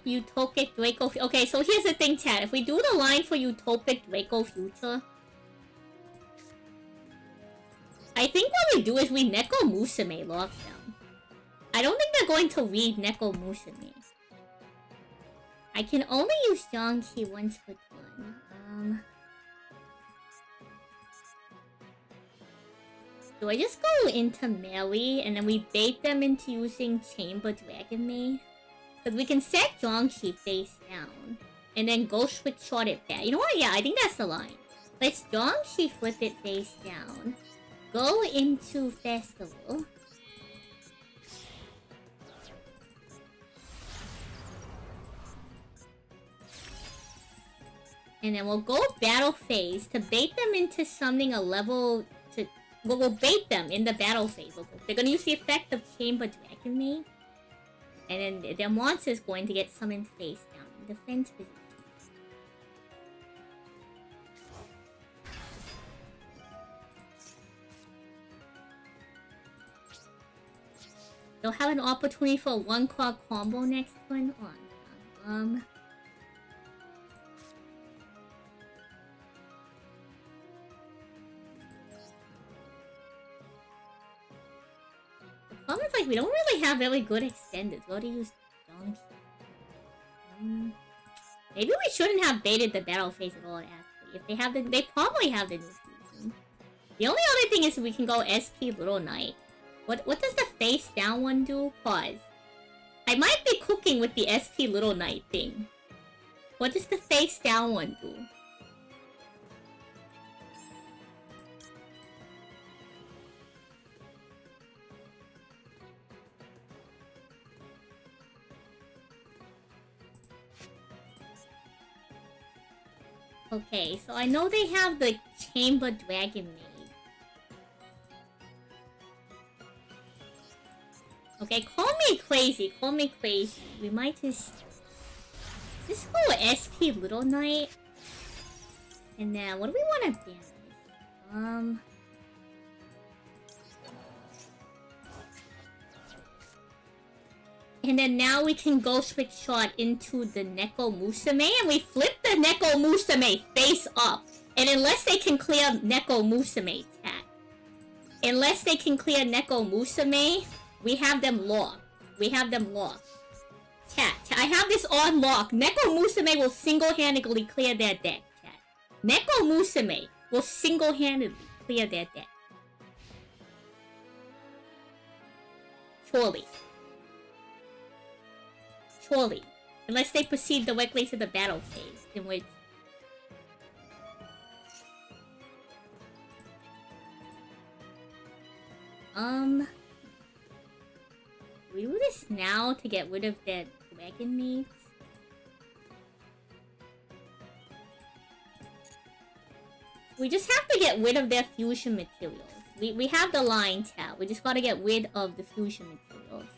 Utopic Draco... Okay, so here's the thing, chat. If we do the line for Utopic Draco Future... I think what we do is we Neko Musume lock them. I don't think they're going to read Neko Musume. I can only use Zhongxi once per turn. Do I just go into Mary and then we bait them into using Chamber Dragon Maid? Because we can set Zhongxi face down. And then go switch shot it back. You know what? Yeah, I think that's the line. Let's Zhongxi flip it face down. Go into Festival. And then we'll go Battle Phase to bait them into summoning a level... we'll bait them in the battle phase. They're gonna use the effect of Chamber Dragon Maid. And then their monster is going to get summoned face down in defense position. They'll have an opportunity for a 1-card combo next turn on. The problem is, like, we don't really have very good extended. We oughta use Donkey. Maybe we shouldn't have baited the battle phase at all, actually. If they have the... They probably have the new fusion. The only other thing is we can go SP Little Knight. What does the face down one do? Pause. I might be cooking with the SP Little Knight thing. What does the face down one do? Okay, so I know they have the Chamber Dragon Maid. Okay, call me crazy, call me crazy. We might just go SP Little Knight. And then, what do we want to damage? And then now we can go switch shot into the Neko Musume, and we flip the Neko Musume face up. And unless they can clear Neko Musume, chat. Unless they can clear Neko Musume, we have them locked. We have them locked. Chat, I have this on lock. Neko Musume will single-handedly clear their deck, chat. Neko Musume will single-handedly clear their deck. Surely. Surely. Unless they proceed directly to the battle phase, in which... We do this now to get rid of their dragon mates? We just have to get rid of their fusion materials. We have the line tab. We just gotta get rid of the fusion materials.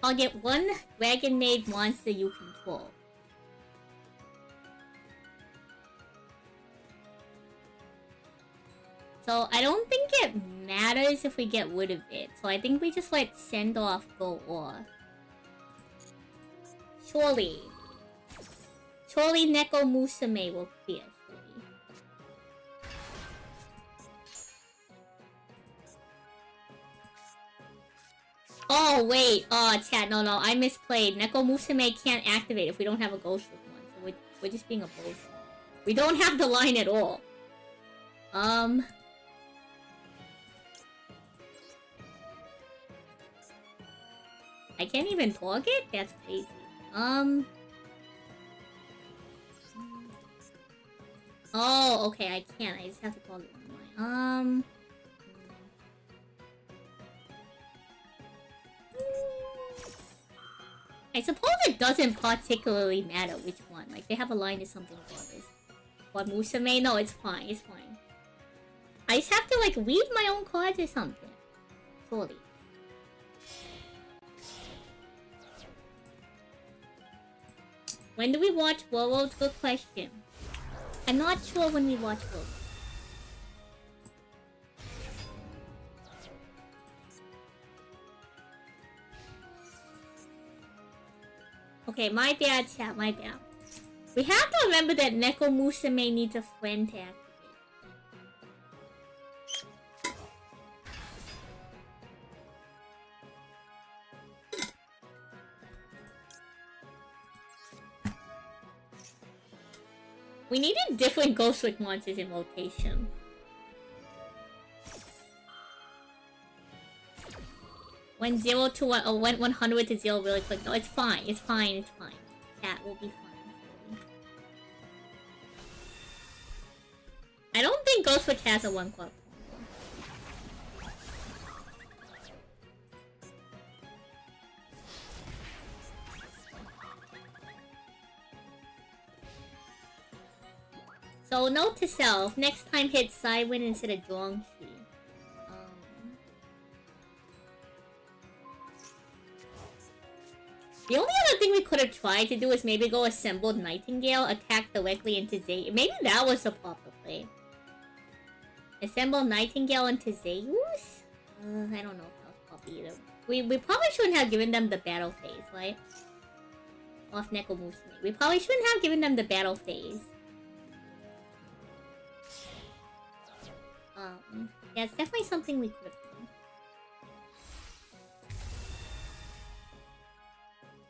I'll get one Dragon Maid monster you control. So I don't think it matters if we get rid of it. So I think we just let Send Off go off. Surely. Surely Neko Musume will clear. Surely. Oh wait, chat, no, I misplayed. Neko Musume can't activate if we don't have a Ghost with one. So we're just being a bullshit. We don't have the line at all. I can't even target? That's crazy. Oh, okay, I can't. I just have to target one line. I suppose it doesn't particularly matter which one. Like, they have a line or something regardless. What, Musume? No, it's fine, it's fine. I just have to, like, read my own cards or something. Surely. When do we watch World? Good question. I'm not sure when we watch World. Okay, my bad, chat, my bad. We have to remember that Neko Musume needs a friend to activate. We needed different Ghostlick monsters in rotation. Went 0 to 1, oh, went 100 to 0 really quick. No, it's fine, it's fine, it's fine. That will be fine. I don't think Ghostlick has a 1-card. So note to self, next time hit Sidewind instead of Zhuangqi. The only other thing we could have tried to do is maybe go Assembled Nightingale, attack directly into Zeus. Maybe that was a proper play. Assembled Nightingale into Zeus? I don't know if that was proper either. We probably shouldn't have given them the battle phase, right? Off Nekomusume. We probably shouldn't have given them the battle phase. Yeah, it's definitely something we could have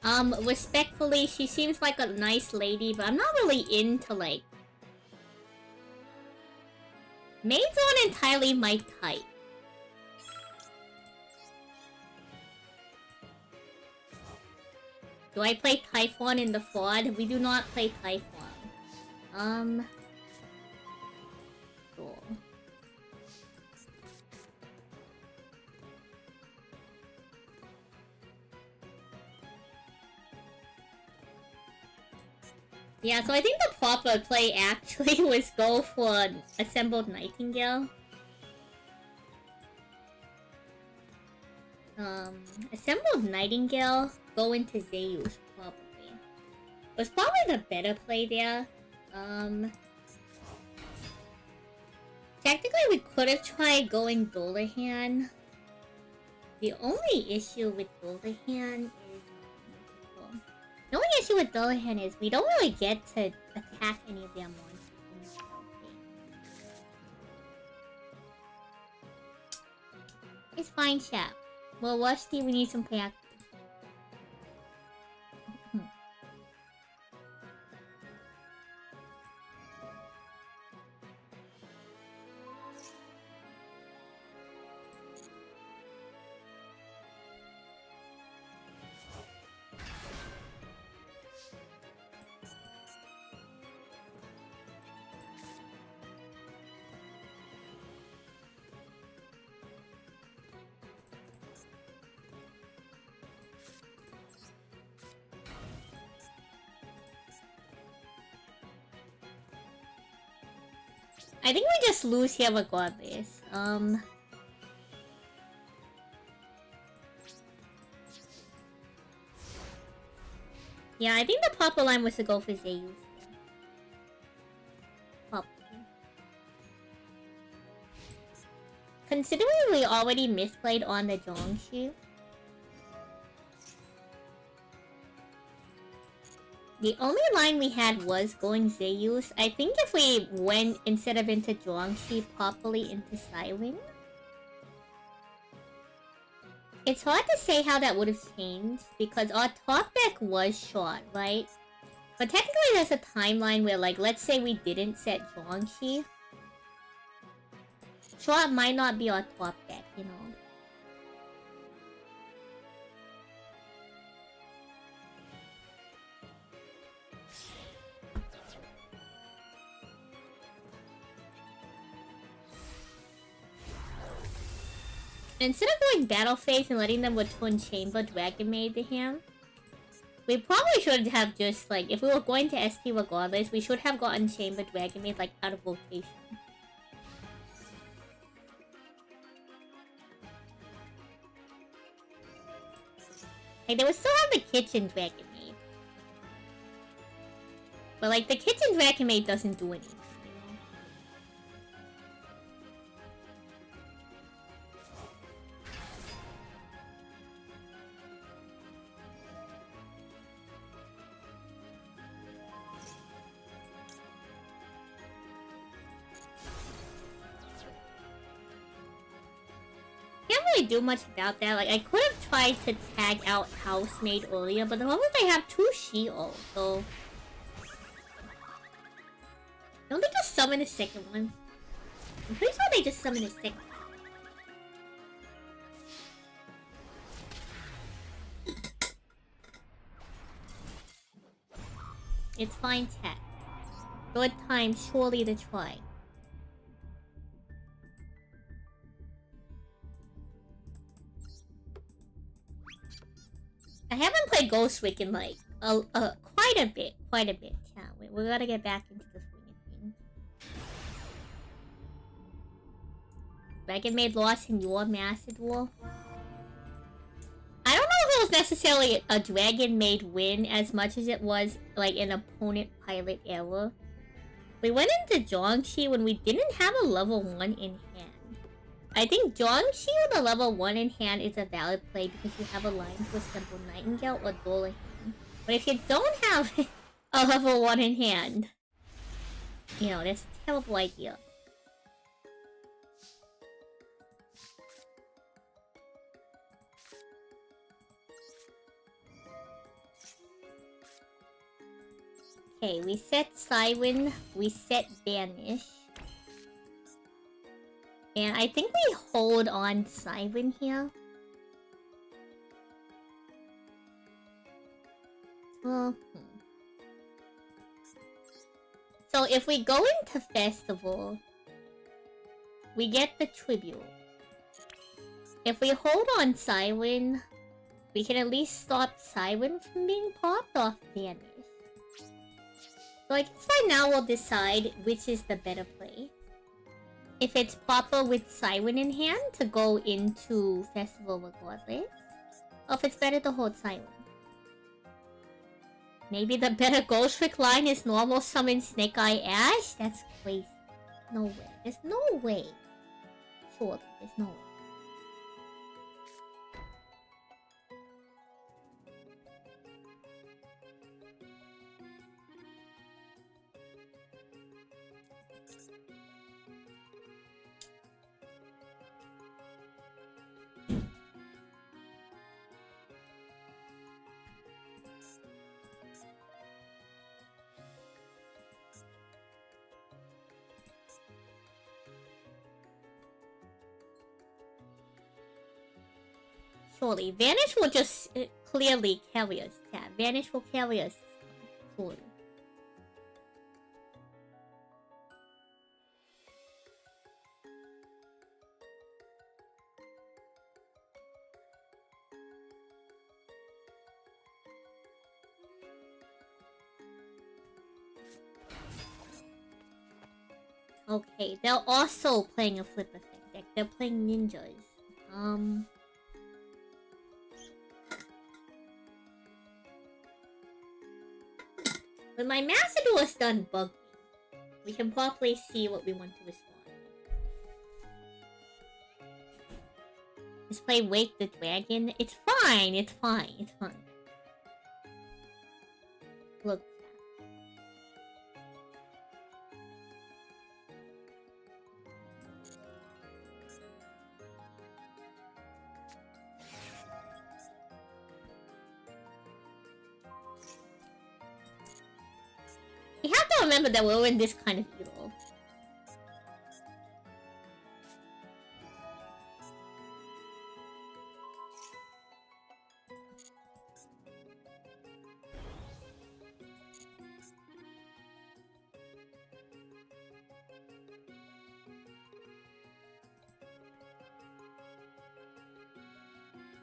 done. Respectfully, she seems like a nice lady, but I'm not really into, like... Maids aren't entirely my type. Do I play Typhon in the fraud? We do not play Typhon. Cool. Yeah, so I think the proper play actually was go for Assembled Nightingale. Assembled Nightingale, go into Zeus, probably. Was probably the better play there. Technically we could have tried going Dolahan. The only issue with Dolahan is... The only issue with Dolahan is we don't really get to attack any of their monsters in this game. It's fine, chap. Well, Rusty, we need some practice. I think we just lose here regardless. Yeah, I think the proper line was to go for Zeus. Probably. Considering we already misplayed on the Zhuangqi, the only line we had was going Zeus. I think if we went, instead of into Zhuangqi, properly into Siren. It's hard to say how that would have changed, because our top deck was short, right? But technically there's a timeline where, like, let's say we didn't set Zhuangqi. Short might not be our top deck, you know? Instead of going battle phase and letting them return Chamber Dragon Maid to him, we probably should have just, like, if we were going to SP regardless, we should have gotten Chamber Dragon Maid, like, out of rotation. Like, they would still have the Kitchen Dragon Maid. But, like, the Kitchen Dragon Maid doesn't do anything. Do much about that. Like, I could have tried to tag out Housemaid earlier, but the problem is I have 2 Shio, so... Don't they just summon a second one? I'm pretty sure they just summon a second one. It's fine, chat. Good time, surely to try. I haven't played GHOSTRICK in, like, quite a bit. Yeah, we gotta get back into the swing of things. Dragon Maid lost in your Master Duel? I don't know if it was necessarily a Dragon Maid win as much as it was like an opponent pilot error. We went into Zhongxi when we didn't have a level 1 in hand. I think Zhongxi with a level 1 in hand is a valid play because you have a line to assemble Nightingale or Dolahan. But if you don't have a level 1 in hand, you know, that's a terrible idea. Okay, we set Siren, we set Banish. And I think we hold on Siren here. Well, So if we go into Festival, we get the Tribute. If we hold on Siren, we can at least stop Siren from being popped off Vanish. So I guess right now we'll decide which is the better play. If it's proper with Siren in hand to go into Festival regardless, or if it's better to hold Siren. Maybe the better Ghostrick line is normal summon Snake Eye Ash? That's crazy. No way. There's no way. Surely, there's no way. Surely, Vanish will just clearly carry us. Yeah, Vanish will carry us. Surely. Okay, they're also playing a flip effect deck. They're playing ninjas. When my Master Duel is done bug me, we can properly see what we want to respond. Just play Wake the Dragon. It's fine, it's fine, it's fine. Look. You have to remember that we're in this kind of evil.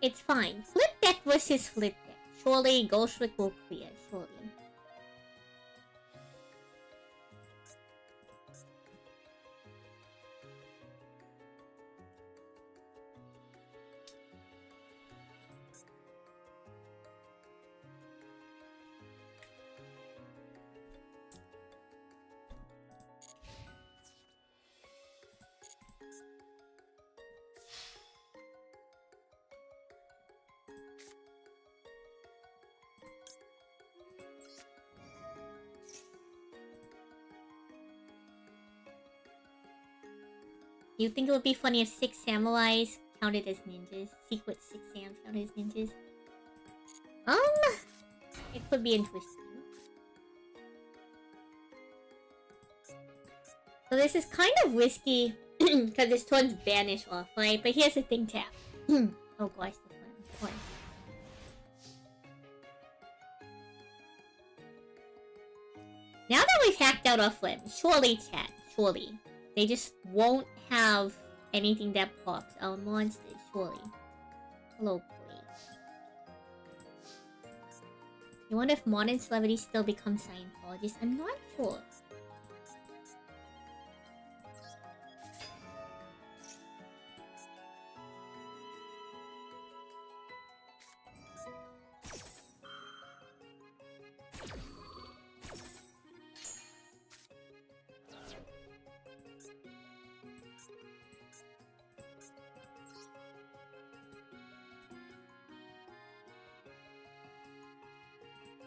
It's fine. Flip deck versus flip deck. Surely Ghostrick will clear, surely. You think it would be funny if 6 samurais counted as ninjas? Secret 6 Sams counted as ninjas? It could be interesting. So this is kind of risky because this turns Banish off, right? But here's the thing, tap. Oh gosh, the flame. Now that we've hacked out our flame, surely, chat, surely. They just won't have anything that pops our monsters, surely. Hello, please. You wonder if modern celebrities still become Scientologists? I'm not sure.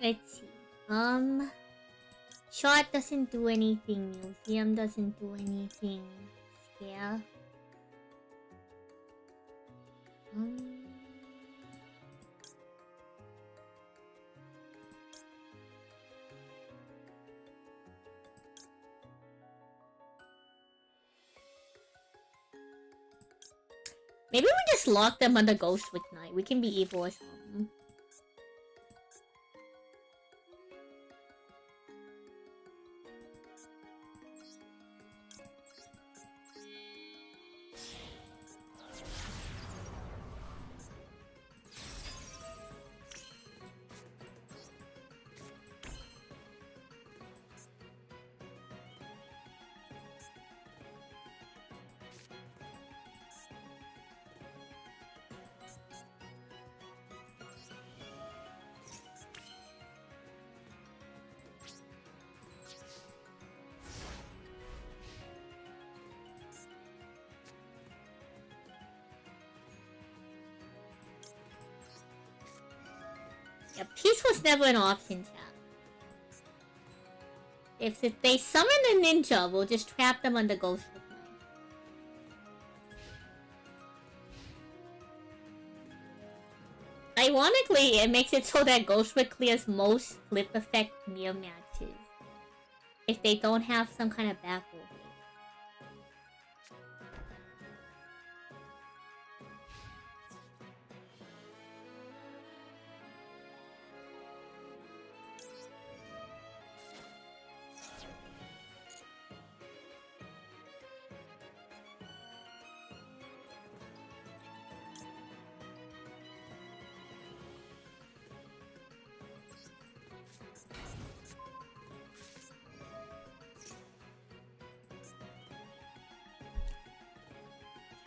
Let's see. Shot doesn't do anything. Museum doesn't do anything. Scare. Maybe we just lock them under Ghoststrick Night. We can be evil or something. Yeah, peace was never an option, chat. If they summon a ninja, we'll just trap them under Ghoststrick Night. Ironically, it makes it so that Ghoststrick clears most flip effect mirror matches if they don't have some kind of back row.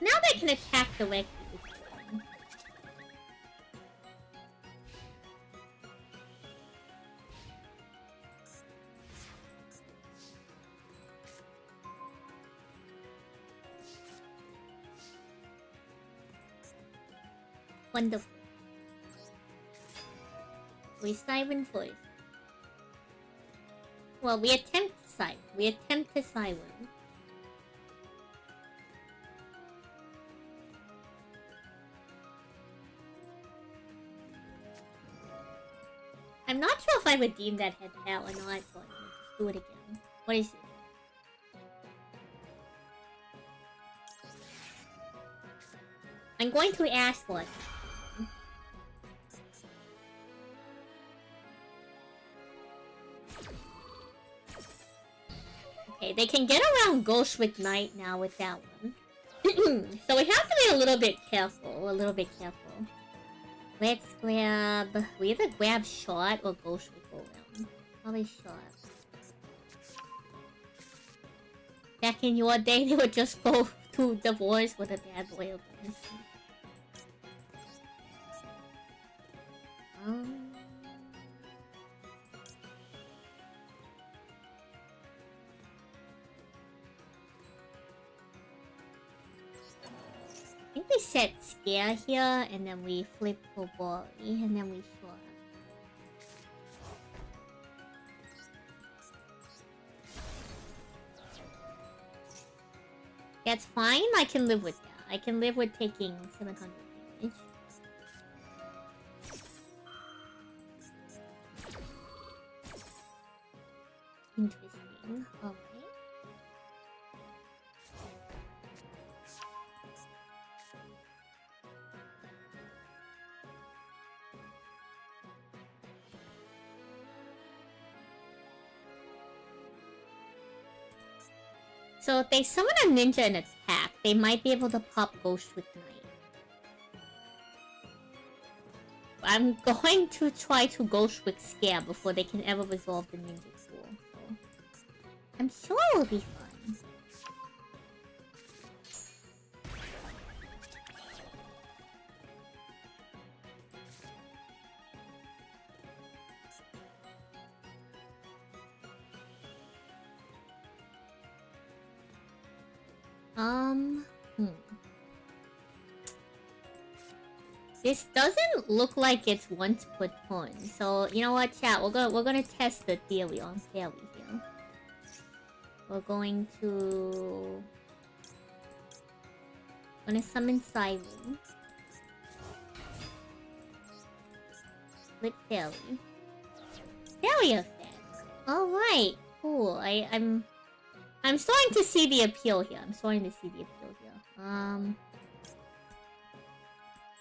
Now they can attack directly. Wonderful. We siren first. Well, we attempt to siren. We attempt to siren. I'm not sure if I redeemed that head now or not, but let's just do it again. What is it? I'm going to ask what. Okay, they can get around Ghoststrick Night now with that one. So we have to be a little bit careful. Let's grab... We either grab Shot or Ghoststrick go around. Probably Shot. Back in your day, they would just go to divorce with a bad boy. I think we set Scare here, and then we flip for Bori, and then we Short. That's fine, I can live with that. I can live with taking 700 damage. Interesting. Okay. So if they summon a ninja and attack, they might be able to pop Ghoststrick Night. I'm going to try to Ghoststrick Scare before they can ever resolve the ninja tool. So I'm sure it will be fun. This doesn't look like it's once put on. So, you know what, chat? We're gonna test the theory on Fairy here. We're going to... gonna summon Siren. Flip Fairy. Fairy effect. Alright, cool. I'm starting to see the appeal here.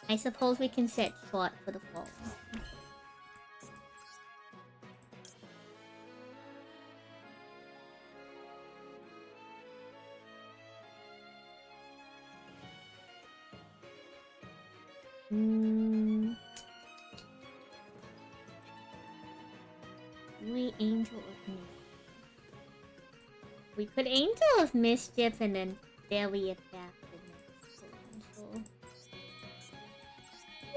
I suppose we can set short for the fall. We Angel of Mischief. We could Angel of Mischief and then Fairy it back the next one, so...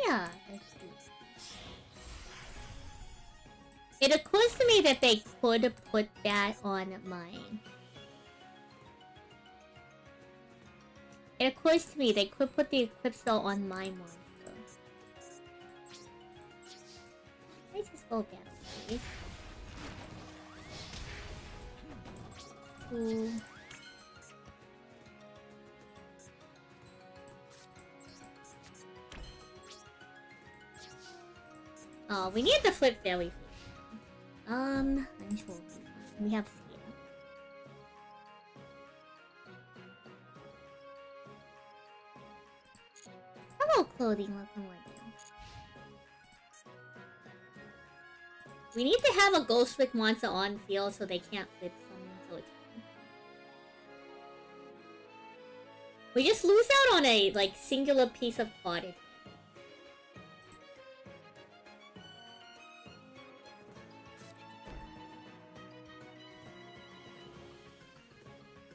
yeah, let's do it. It occurs to me that they could put that on mine. It occurs to me they could put the equip spell on my monster. Let's just go battle, please. Ooh. Oh, we need the flip fairy. I'm sure we have skill. Hello, clothing. Welcome on down. We need to have a GHOSTRICK monster on field so they can't flip summon, so it's fine. We just lose out on a like singular piece of cottage.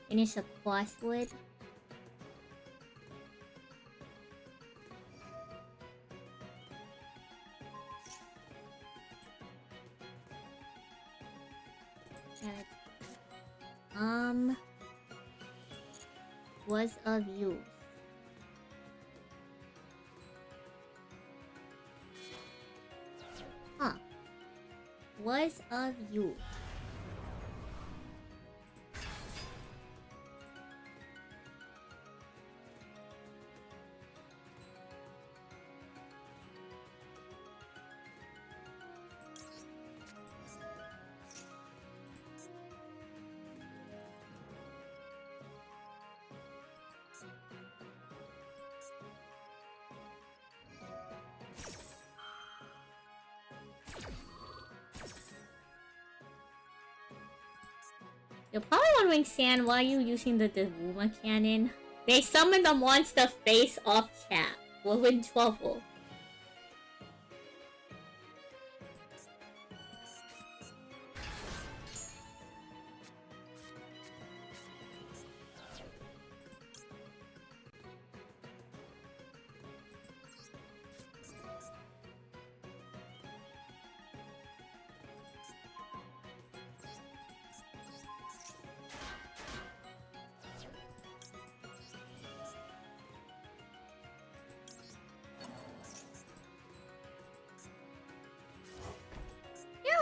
Finish a crossword. Was of use. Huh. Was of use. You're probably wondering, San, why are you using the Daruma cannon? They summoned a monster face off chat. We're in trouble.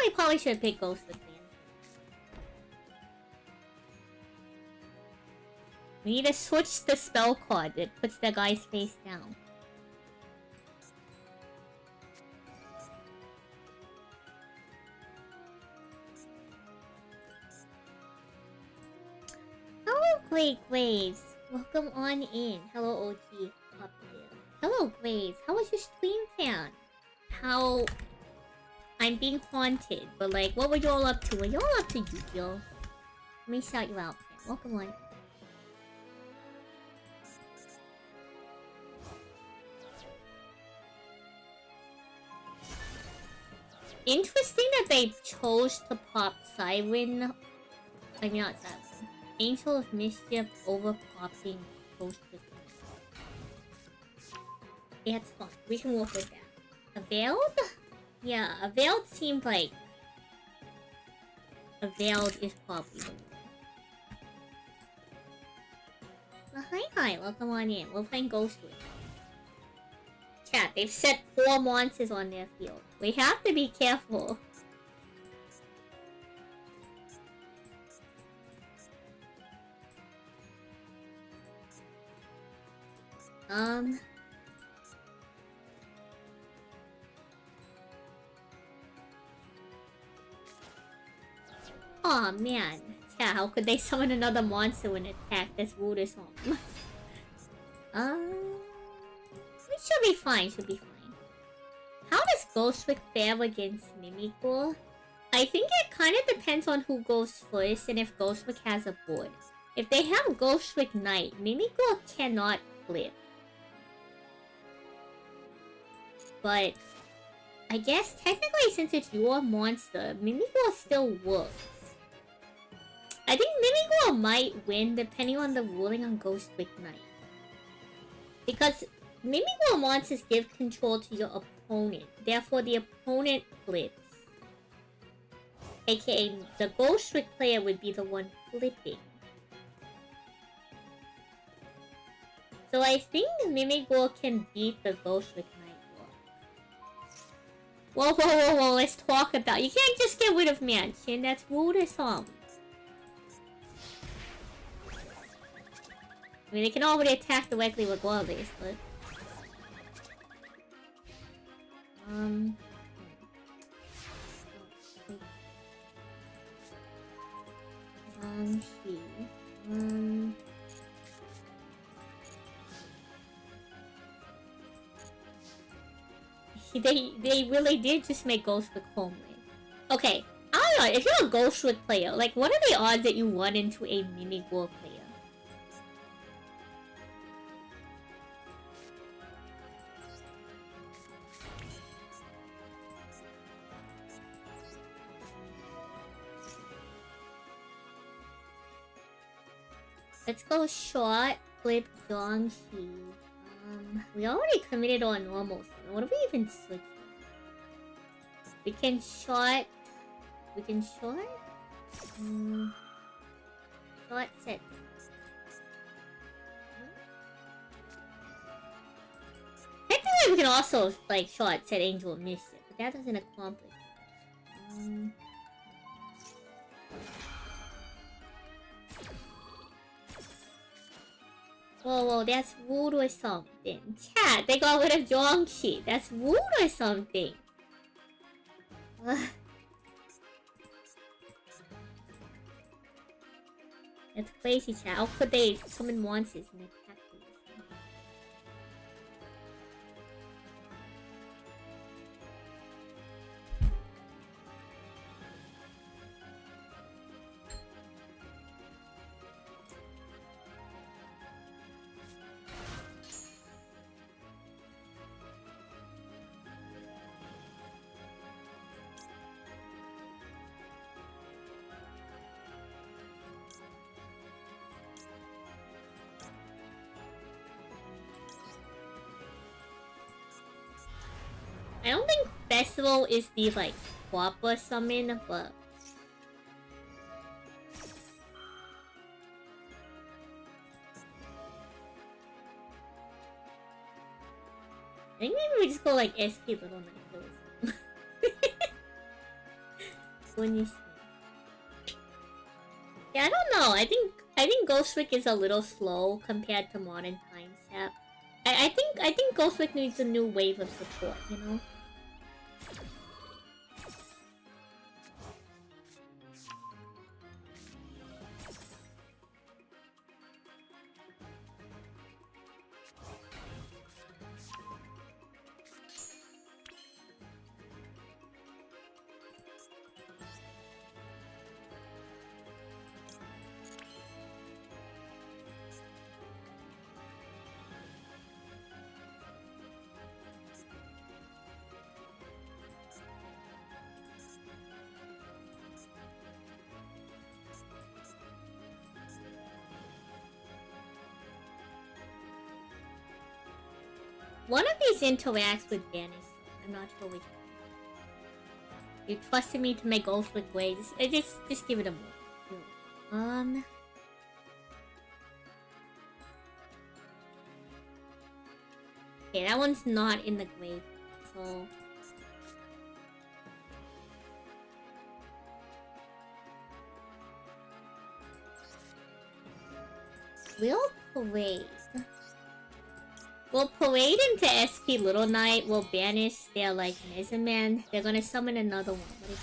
We probably should pick Ghost with me. We need to switch the spell card that puts the guy's face down. Hello, Great Graves. Welcome on in. Hello, OG. Hello, Graves. How was your stream, fan? How... I'm being haunted, but like, what were y'all up to? Were y'all up to Yu-Gi-Oh? Let me shout you out, man. Welcome on. Interesting that they chose to pop Siren. I mean, not Siren. Angel of Mischief over popping Ghost with me. Yeah, it's fun. We can work with that. A Veiled? Yeah, a Veiled seemed like... a Veiled is probably the one. Well, hi, welcome on in. We're playing Ghost with. Chat, they've set 4 monsters on their field. We have to be careful. Aw, man. Yeah, how could they summon another monster when attacked? That's rude as hell. It should be fine, should be fine. How does Ghostwick fare against Mimicore? I think it kind of depends on who goes first and if Ghostwick has a board. If they have Ghostwick Knight, Mimicore cannot flip. But I guess technically since it's your monster, Mimicore still works. I think Mimicore might win depending on the ruling on Ghostwick Knight. Because Mimicore monsters give control to your opponent. Therefore, the opponent flips. AKA, the Ghostwick player would be the one flipping. So I think Mimicore can beat the Ghostwick Knight war. Whoa, let's talk about... You can't just get rid of Mansion, that's rude as hell. I mean, they can already attack directly regardless, but... They really did just make Ghostwick Homeland. Okay, I don't know, if you're a Ghostwick player, like, what are the odds that you run into a Mimicore player? Let's go short, flip, Gongshi. We already committed on normal. So what are we even switching? We can short. We can short? Short set. Technically, we can also, like, short set Angel and Mystic, but that doesn't accomplish much. Whoa, that's rude or something. Chat, they got rid of Gongshi. That's rude or something. That's crazy, chat. How could they summon monsters in attack position? I don't think Festival is the, like, proper summon, but... I think maybe we just go, like, SK Little Knight. Yeah, I don't know. I think Ghostwick is a little slow compared to modern times, yeah. I think Ghostwick needs a new wave of support, you know? One of these interacts with Banish. I'm not sure which one. You trusted me to make Ghostwick way. Just give it a move. Okay, that one's not in the grave, so... We'll parade. We'll parade into SP Little Knight. We'll banish their, like, Measurement. They're gonna summon another one. What is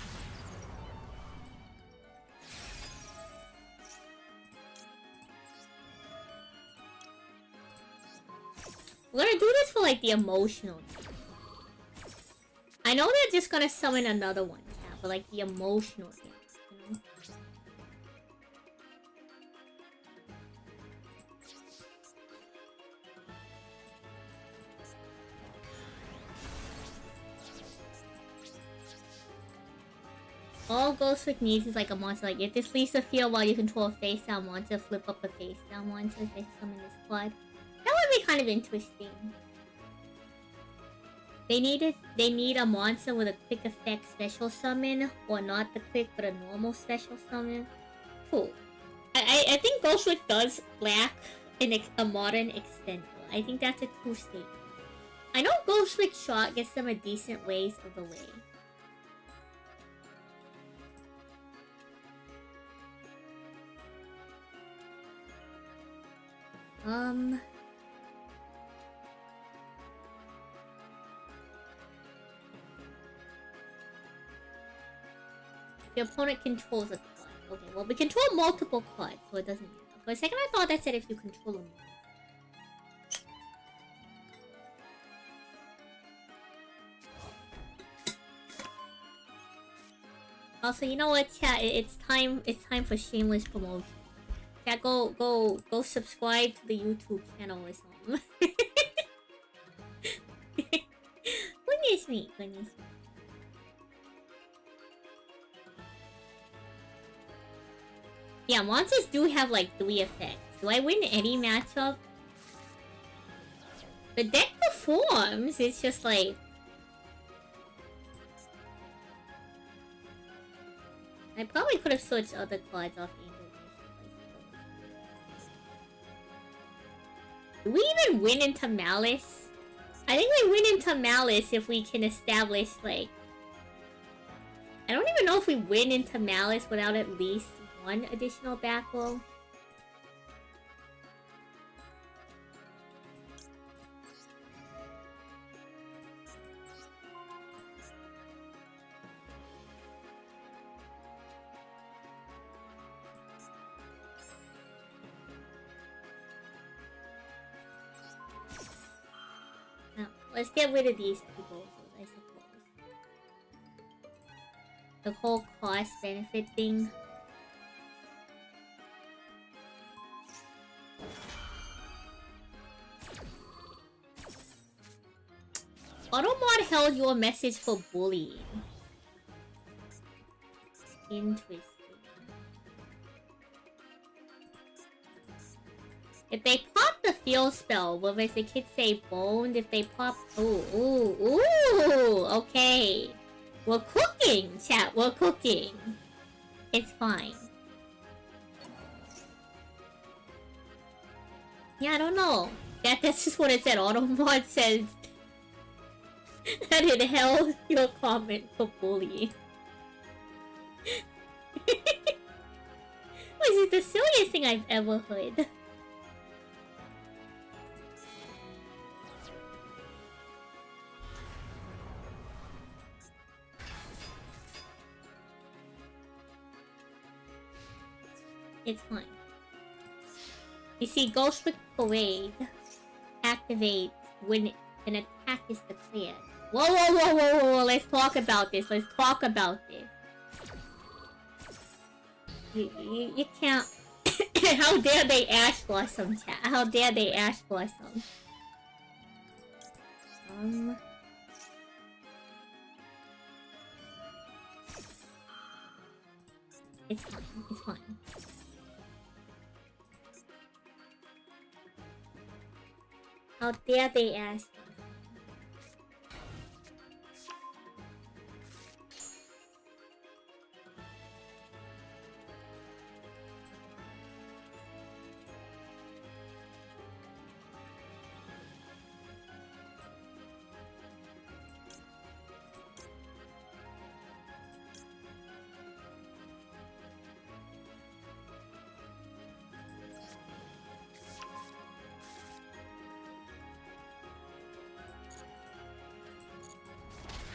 We're gonna do this for, like, the emotional. I know they're just gonna summon another one, yeah, but, like, the emotional thing, you know? All GHOSTRICK needs is like a monster. Like, if this leaves the field while you control a face down monster, flip up a face down monster if they summon this quad. That would be kind of interesting. They need a monster with a quick effect special summon, or not the quick but a normal special summon. Cool. I think GHOSTRICK does lack a modern extender. I think that's a cool statement. I know GHOSTRICK Shot gets them a decent ways of the way. Your opponent controls a card. Okay, well, we control multiple cards, so it doesn't matter. For a second, I thought that said if you control them. Also, you know what, chat? It's time for shameless promotion. Chat, go subscribe to the YouTube channel or something. Goodness me. Yeah, monsters do have like 3 effects. Do I win any matchup? The deck performs, it's just like... I probably could have switched other cards off Angel Bishop. Do we even win into Malice? I think we win into Malice if we can establish, like... I don't even know if we win into Malice without at least one additional back row. Now, let's get rid of these people, I suppose. The whole cost benefit thing. Automod held your message for bullying. Interesting. If they pop the field spell, will the kid say boned? If they pop... Ooh, okay. We're cooking, chat, we're cooking. It's fine. Yeah, I don't know. That's just what it said. Automod says... that it held your comment for bullying. This is the silliest thing I've ever heard. It's fine. You see, GHOSTRICK Parade activates when an attack is declared. Whoa, let's talk about this. Let's talk about this. You can't... How dare they Ash Blossom, chat? How dare they Ash Blossom? It's fine, it's fine. How dare they Ash Blossom?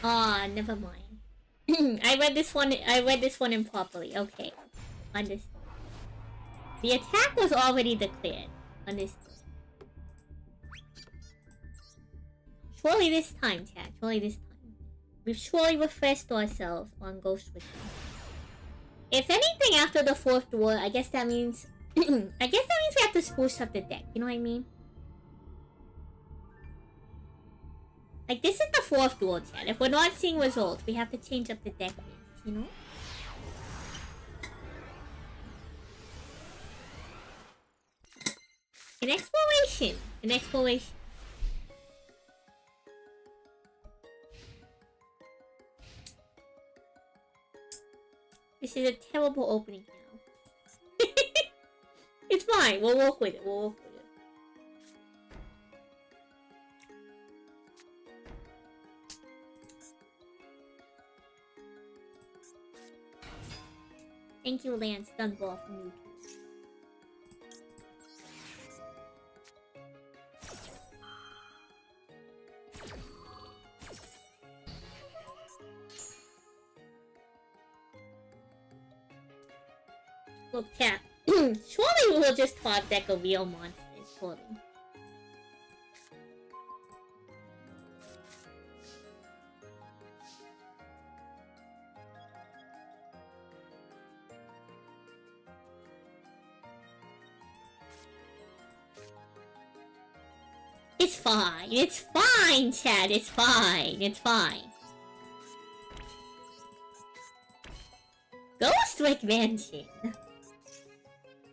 Ah, never mind. I read this one improperly. Okay. Understood. The attack was already declared. Understood. Surely this time, chat. Surely this time. We've surely refreshed ourselves on GHOSTRICK. If anything, after the 4th door, I guess that means... I guess that means we have to spruce up the deck. You know what I mean? Like, this is the 4th door, chat. If we're not seeing results, we have to change up the deck list, you know? An exploration. An exploration. This is a terrible opening now. It's fine. We'll work with it. We'll work with it. Thank you, Lance Dunbar from YouTube. Look, chat. Surely we'll just top deck a real monster. Surely. It's fine. It's fine, chat. It's fine. It's fine. GHOSTRICK Mansion.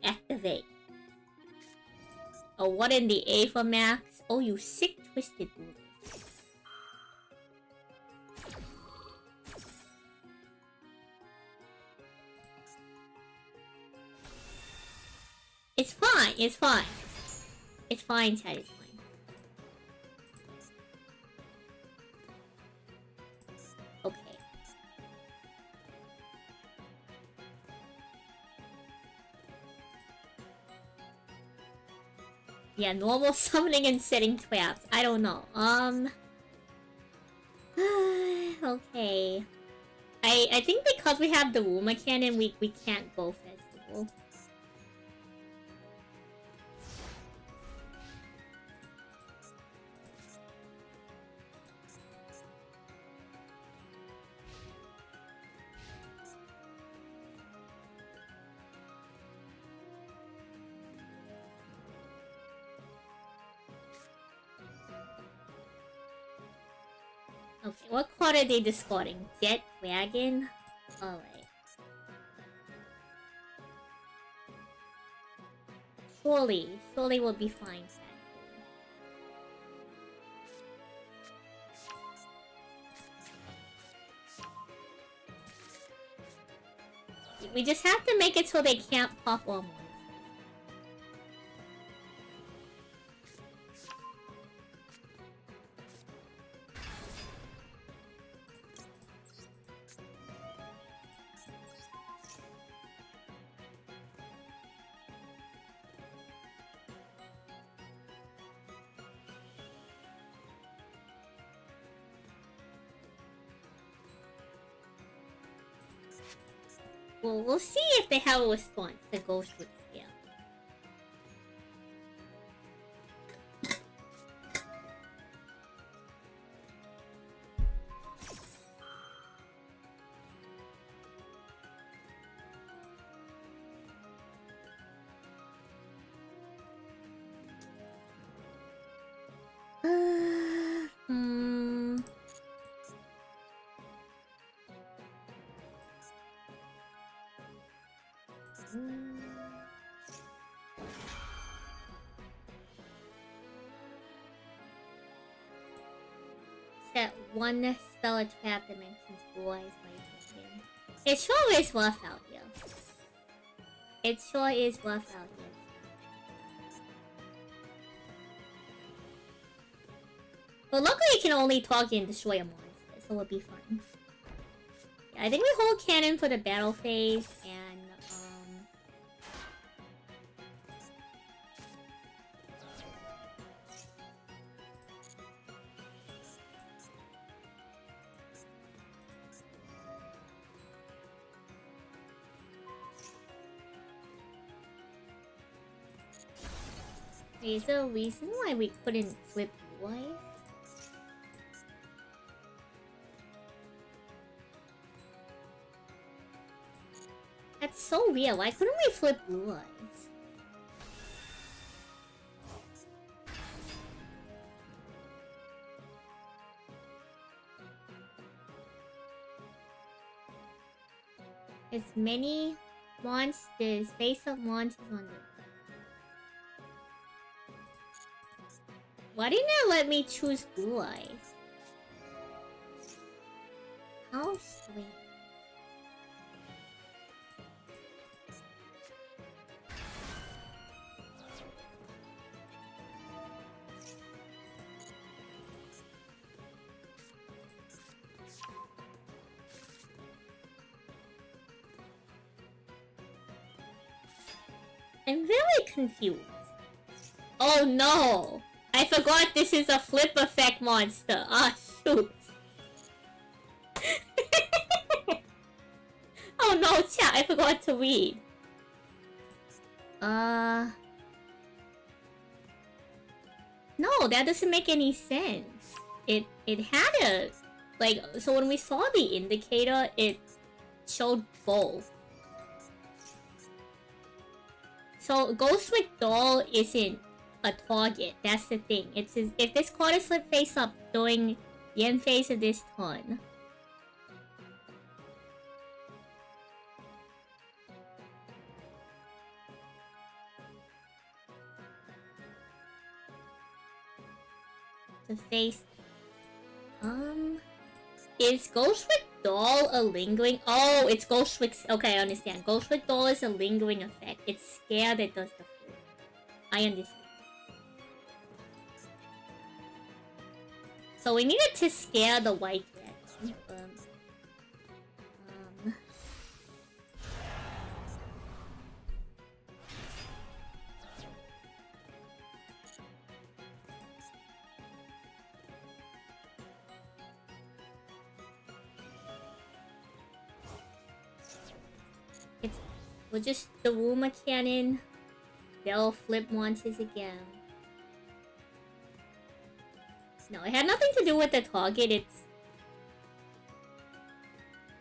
Activate. Oh, what in the A for Max? Oh, you sick, twisted bullet. It's fine. It's fine. It's fine, chat. It's fine. Okay. Yeah, normal summoning and setting traps. I don't know. Okay. I think because we have the rumor cannon, we can't go festival. Okay, what card are they discarding? Jet Dragon? Alright. Surely we'll be fine. We just have to make it so they can't pop almost. Well, we'll see if they have a response to GHOSTRICK scale. Set one spell a trap dimensions boys like him. It sure is rough out here. It sure is rough out here. But luckily it can only target and destroy a monster, so we'll be fine. Yeah, I think we hold cannon for the battle phase, and Wait, is there a reason why we couldn't flip blue eyes? That's so weird. Why couldn't we flip blue eyes? As many monsters, face-up monsters on the... Why didn't it let me choose blue eyes? How sweet. I'm very confused. Oh no! I forgot this is a flip effect monster. Ah, shoot. Oh no, chat, I forgot to read. No, that doesn't make any sense. It had a... Like, so when we saw the indicator, it showed both. So, GHOSTRICK doll isn't a target. That's the thing. It's if this card is flipped face up during the end phase of this turn. The face. Is GHOSTRICK doll a lingering? Oh, it's GHOSTRICK. Okay, I understand. GHOSTRICK doll is a lingering effect. It's scare that does the flip. I understand. So we needed to scare the white dragon. We'll just the rumor cannon. They'll flip monsters again. No, it had nothing to do with the target. It's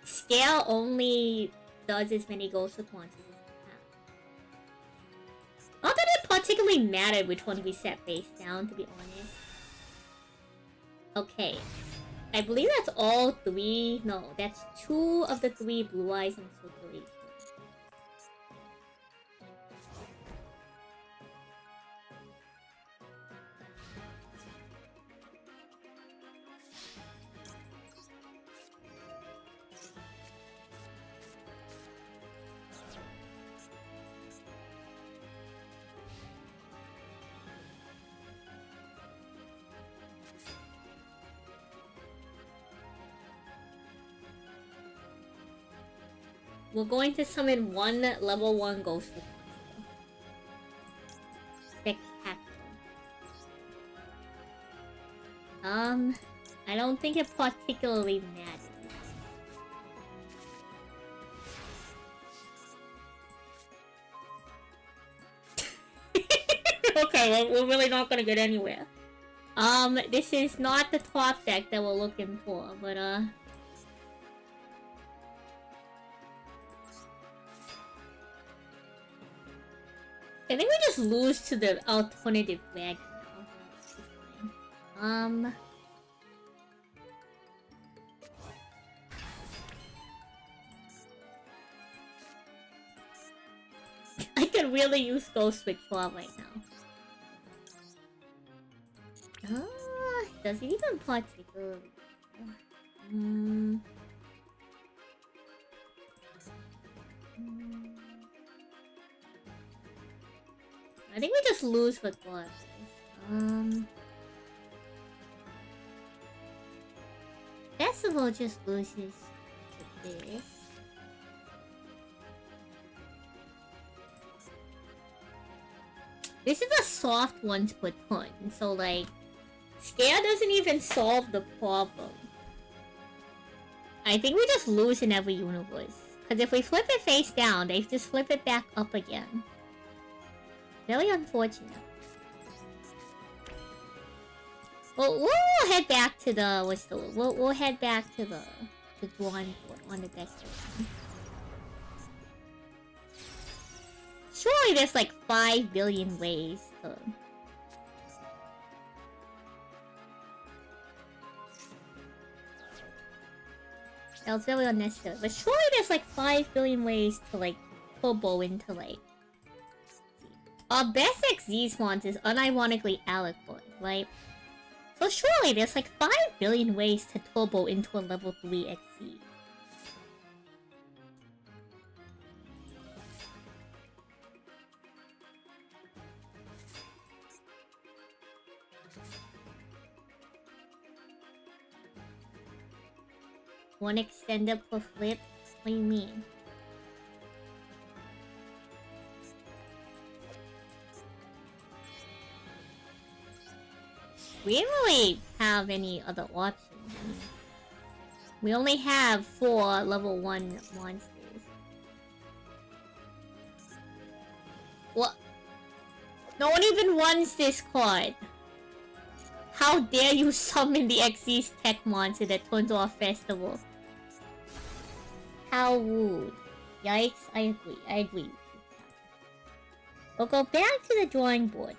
scale only does as many GHOSTRICK monsters as it can. Not that it particularly mattered which one we set face down, to be honest. Okay. I believe that's all three. No, that's 2 of the 3 blue eyes in circulation. We're going to summon 1 level 1 GHOSTRICK. Spectacular. I don't think it particularly matters. Okay, we're really not gonna get anywhere. This is not the top deck that we're looking for, but I think we just lose to the alternative flag now. I could really use GHOSTRICK 12 right now. Does it even particularly? I think we just lose with blood. Festival just loses to this. This is a soft one to put on, so like, scare doesn't even solve the problem. I think we just lose in every universe. Because if we flip it face down, they just flip it back up again. Very unfortunate. We'll head back to the we'll head back to the drawing board on the deck. Surely there's like 5 billion ways to... That was really unnecessary. But surely there's like 5 billion ways to like turbo into like... Our best XZ spawns is unironically Alicorn, right? So surely there's like 5 billion ways to turbo into a level 3 XZ. One extender per flip? What do you mean? We didn't really have any other options. We only have 4 level 1 monsters. What? No one even wants this card! How dare you summon the XZ's tech monster that turns off festival? How rude. Yikes, I agree. We'll go back to the drawing board.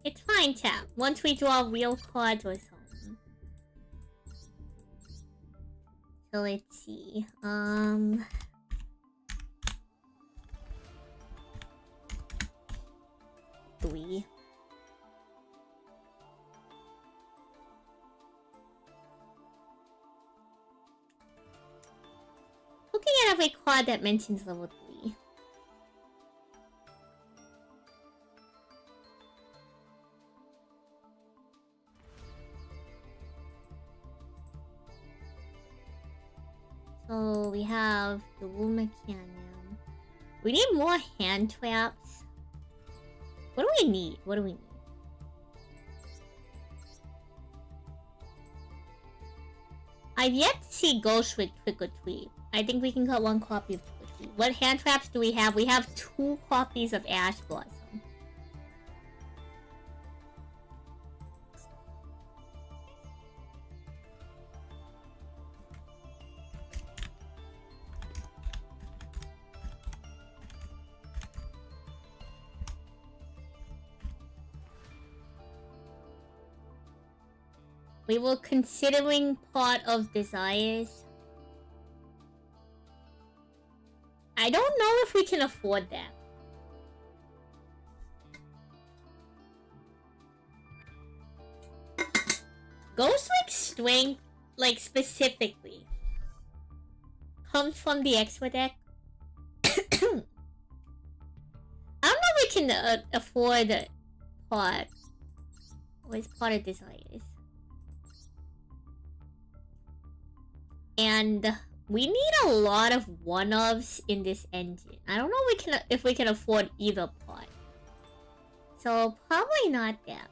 It's fine, chat. Once we draw real cards or something. So let's see. 3. Looking at every card that mentions level 3. So we have the Wool Mechanium. We need more hand traps. What do we need? I've yet to see GHOSTRICK Trick or Treat. I think we can cut 1 copy of Trick or Treat. What hand traps do we have? We have 2 copies of Ash Blossom. We were considering Pot of Desires. I don't know if we can afford that. GHOSTRICK's strength, like specifically, comes from the extra deck. I don't know if we can afford Pot. Or is Pot of Desires? And we need a lot of one-ofs in this engine. I don't know if we can afford either pot. So probably not that.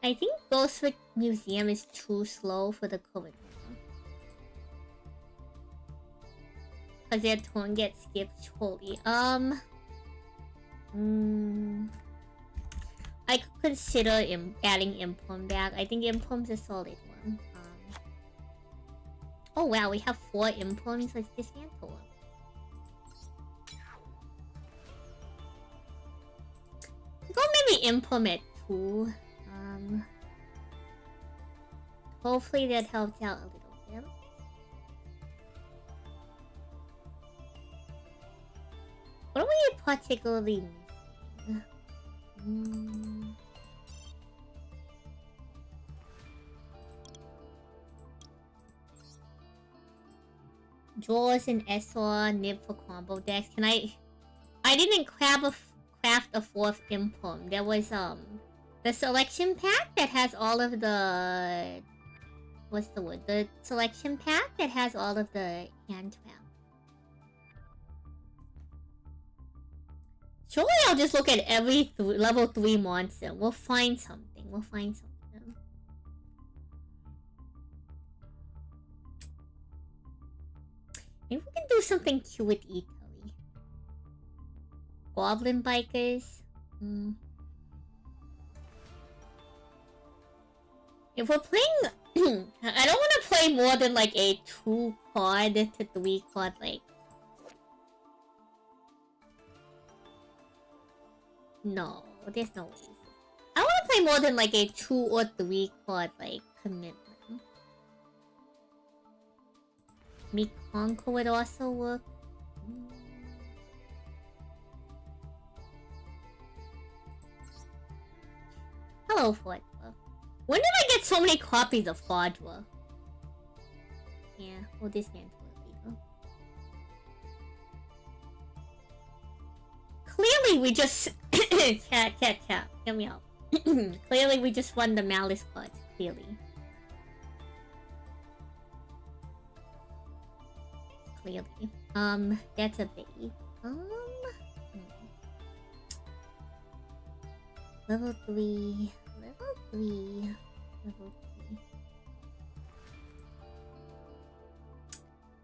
I think GHOSTRICK Museum is too slow for the current. Because their turn gets skipped totally. I could consider adding Impulm back. I think Impulm's a solid one. Oh wow, we have 4 Impulms. Let's dismantle them. Go maybe implement 2. Hopefully that helps out a little bit. What are we particularly missing? Jaws and SR, Nib for combo decks. Can I didn't craft a fourth impulse. There was the selection pack that has all of the, what's the word? The selection pack that has all of the hand trap. Surely I'll just look at every level 3 monster. We'll find something. We'll find something. Maybe we can do something cute with Italy. Goblin bikers. If we're playing... I don't want to play more than like a 2 card to 3 card like... No, there's no way. I don't want to play more than like a 2 or 3 card like commitment. Mikonko would also work. Hello, Fodwa. When did I get so many copies of Fodwa? Yeah, we'll dismantle it later. Clearly we just... Cat. Get me out. Clearly we just won the Malice cards. Clearly. That's a biggie. Level 3.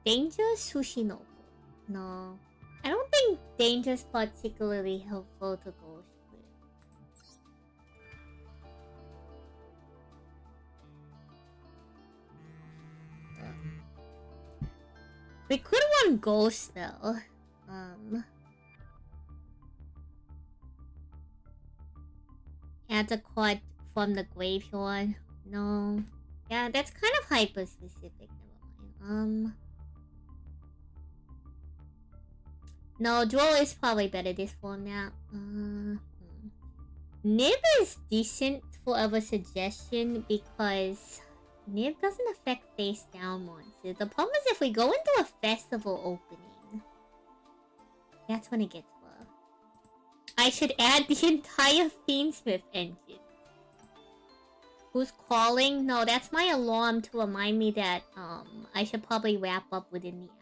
Danger Sushinoko. No. I don't think Danger's particularly helpful to go through. We could run Ghost though. Add a card from the graveyard. No. Yeah, that's kind of hyper specific. Never mind. No, Duel is probably better this format. Nib is decent for a suggestion because Nib doesn't affect face down monsters. The problem is if we go into a festival opening, that's when it gets rough. I should add the entire Fiendsmith engine. Who's calling? No, that's my alarm to remind me that I should probably wrap up within the hour.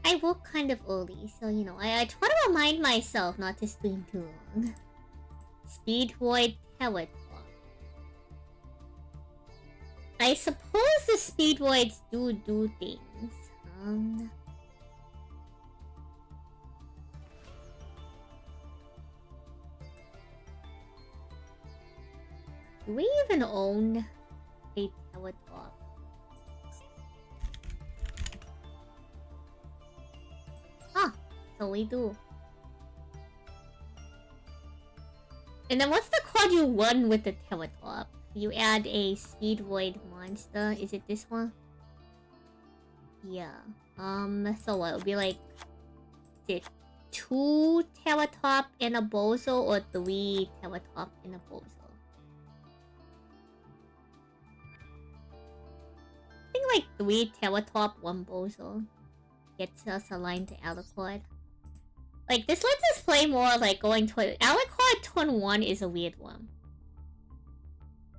I woke kind of early, so you know, I try to remind myself not to stream too long. Speed Void Pellet Block. I suppose the Speed Voids do things. Do we even own a Pellet Block? Ah, so we do. And then what's the card you won with the Teletop? You add a Speed Void monster. Is it this one? Yeah. So what? It would be like... Is it 2 Teletop and a Bozo or 3 Teletop and a Bozo? I think like 3 Teletop, 1 Bozo. Gets us aligned to Alucard. Like, this lets us play more, like, going to... Alucard turn 1 is a weird one.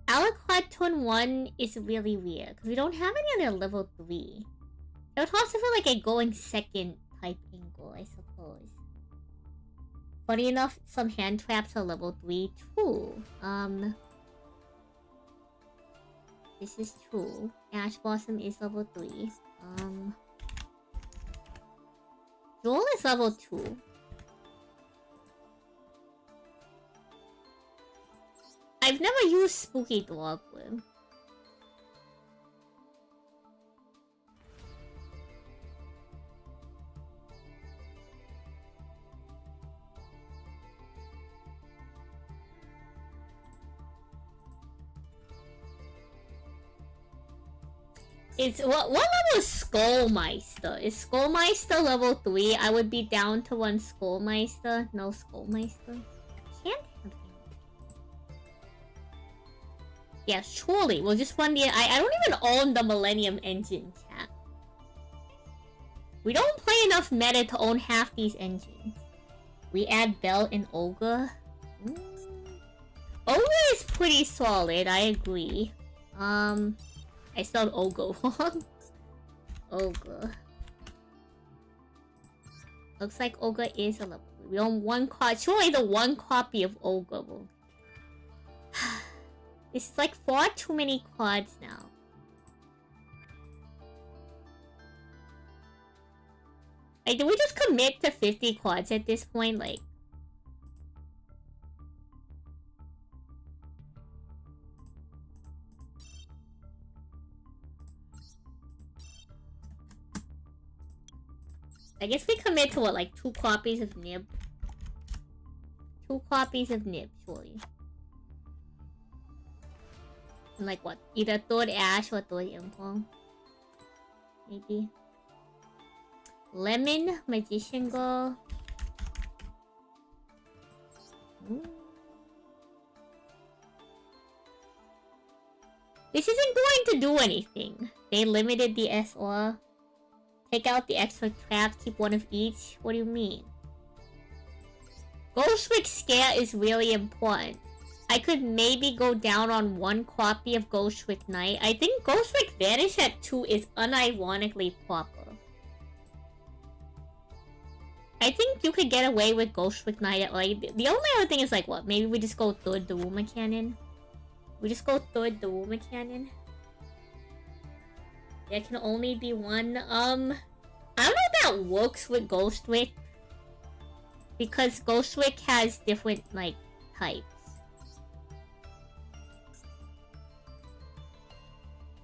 Alucard turn 1 is really weird, because we don't have any on level 3. It would also feel like a going second type angle, I suppose. Funny enough, some hand traps are level 3 too. This is true. Ash Blossom is level 3. Joel is level 2. I've never used Spooky Dogwood. What level is Skullmeister? Is Skullmeister level 3? I would be down to one Skullmeister. No Skullmeister. Can't have him. Yeah, surely. We'll just run the... I don't even own the Millennium Engine, chat. We don't play enough meta to own half these engines. We add Bell and Ogre. Ogre is pretty solid, I agree. I spelled Ogre wrong. Ogre. Looks like Ogre is a level. We own one card. Surely the one copy of Ogre will... This is like far too many cards now. Like, do we just commit to 50 cards at this point? Like... I guess we commit to what, like 2 copies of Nib? 2 copies of Nib, surely. And like what? Either third Ash or third Impong. Maybe. Lemon, Magician Girl. This isn't going to do anything. They limited the SR. Take out the extra traps, keep one of each. What do you mean? GHOSTRICK Scare is really important. I could maybe go down on 1 copy of GHOSTRICK Knight. I think GHOSTRICK Vanish at 2 is unironically proper. I think you could get away with GHOSTRICK Knight at like... The only other thing is like what? Maybe we just go third Daruma Cannon? We just go third Daruma Cannon? There can only be one. I don't know if that works with GHOSTRICK. Because GHOSTRICK has different, like, types.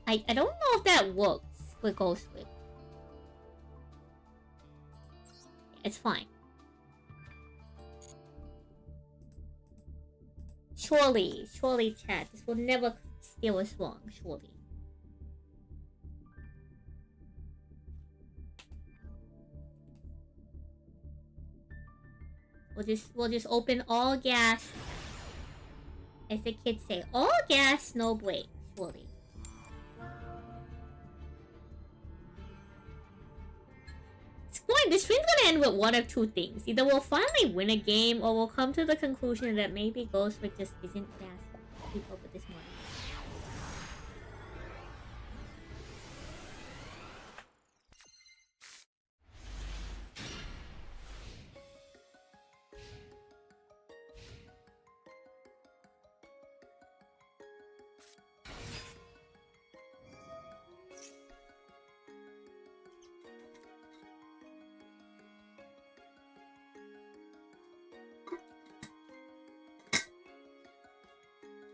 I don't know if that works with GHOSTRICK. It's fine. Surely, chat. This will never steer us wrong, surely. We'll just open all gas. As the kids say, all gas, no break, surely. This stream's gonna end with one of 2 things. Either we'll finally win a game, or we'll come to the conclusion that maybe GHOSTRICK just isn't fast to keep up with this morning.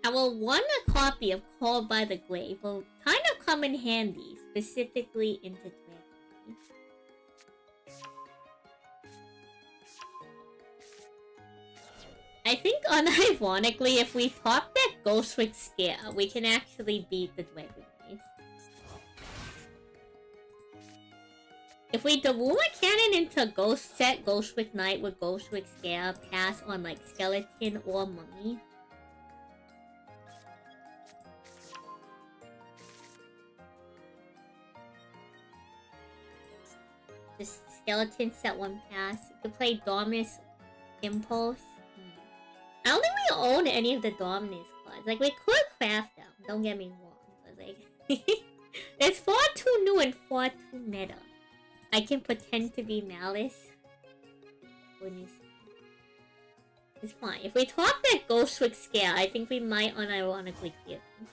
Our one copy of Called by the Grave will kind of come in handy, specifically into Dragon. I think unironically, if we top that GHOSTRICK Scare, we can actually beat the Dragon Race. If we Daruma Cannon into GHOSTRICK Knight with GHOSTRICK Scare, pass on like Skeleton or Mummy. Just Skeleton set 1 pass. You could play Dominus Impulse. I don't think we own any of the Dominus cards. Like, we could craft them, don't get me wrong. But like, it's far too new and far too meta. I can pretend to be Malice. When you see. It's fine. If we top that GHOSTRICK Scare, I think we might unironically clear them.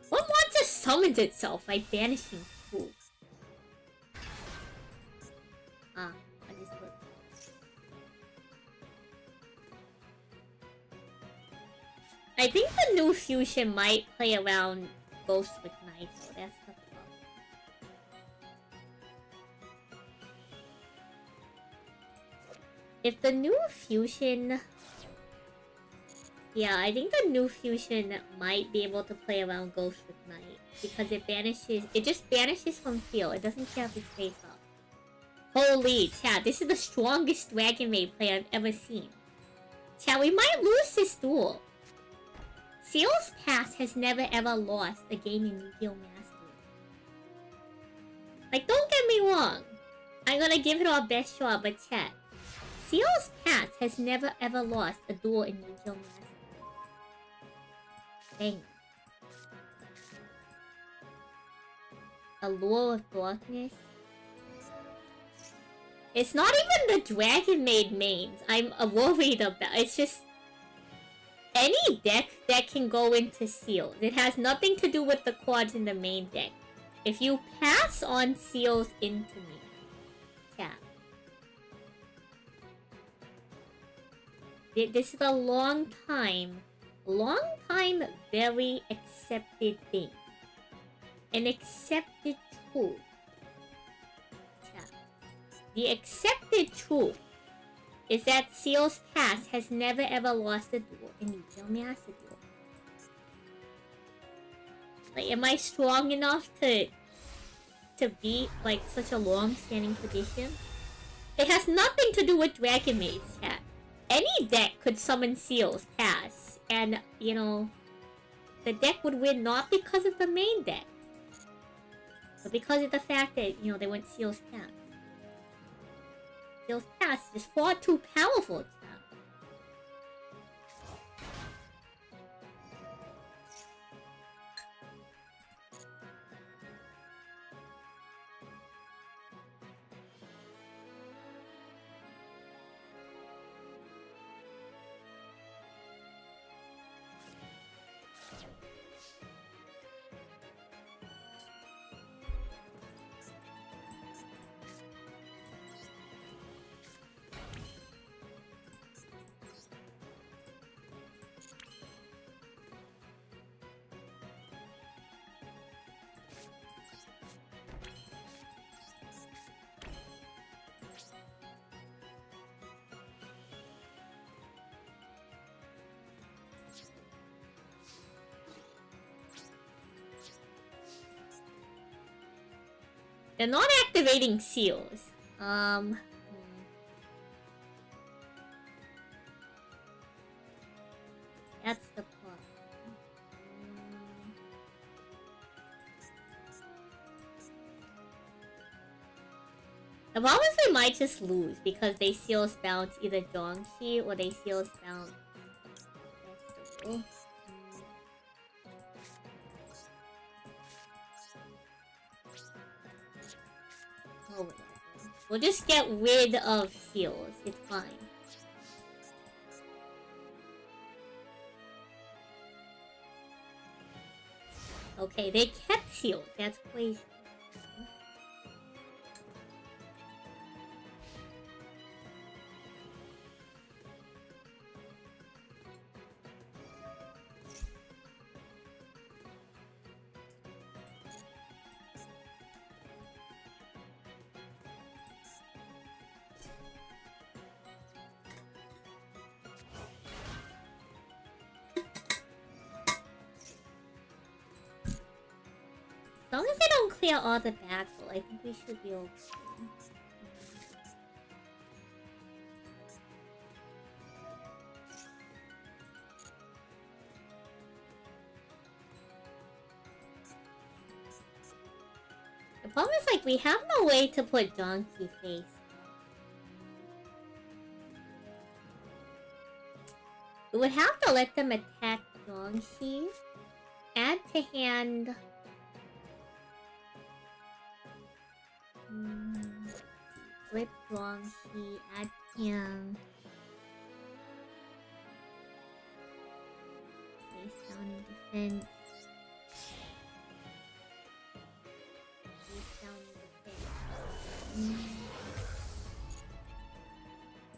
What monster summons itself by banishing fools? I just looked. I think the new fusion might play around GHOSTRICK Knight, so that's the problem. If the new fusion... Yeah, I think the new fusion might be able to play around GHOSTRICK Knight. Because it banishes... It just banishes from field. It doesn't care if it's face up. Holy, chat, this is the strongest Dragon Maid play I've ever seen. Chat, we might lose this duel. Seal's past has never ever lost a game in Yu-Gi-Oh! Mastery. Like, don't get me wrong. I'm gonna give it our best shot, but chat. Seal's past has never ever lost a duel in Yu-Gi-Oh! Mastery. Dang. Allure of Darkness. It's not even the Dragon Maid mains I'm worried about. It's just any deck that can go into Seals. It has nothing to do with the cards in the main deck. If you pass on Seals into me, yeah. This is a long time, very accepted thing. An accepted truth. Yeah. The accepted truth is that Seal's past has never ever lost a duel in Yu-Gi-Oh! Master Duel. Like, am I strong enough to beat, like, such a long-standing tradition? It has nothing to do with Dragon Maid, chat. Any deck could summon Seal's past, and, you know, the deck would win not because of the main deck, but because of the fact that, you know, they went Seal's past. Seal's past is far too powerful, chat. They're not activating Seals. That's the problem. The problem is they might just lose because they Seals bounce either Zhongxi or they Seals bounce Festival. Oh, whatever. We'll just get rid of Seals. It's fine. Okay, they kept Seals. That's crazy. As long as they don't clear all the battle, I think we should be okay. The problem is, like, we have no way to put Donkey Face. We would have to let them attack Donkey. Add to hand... Flip Donkey, add him. Face down in defense. Face down in defense.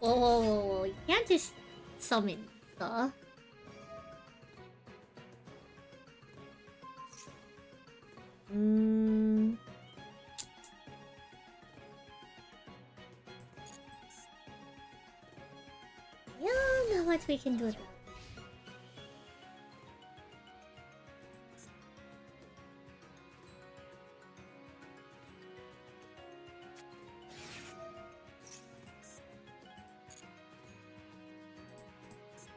Whoa, whoa, whoa, whoa. You can't just summon stuff. Yeah, not much we can do about it.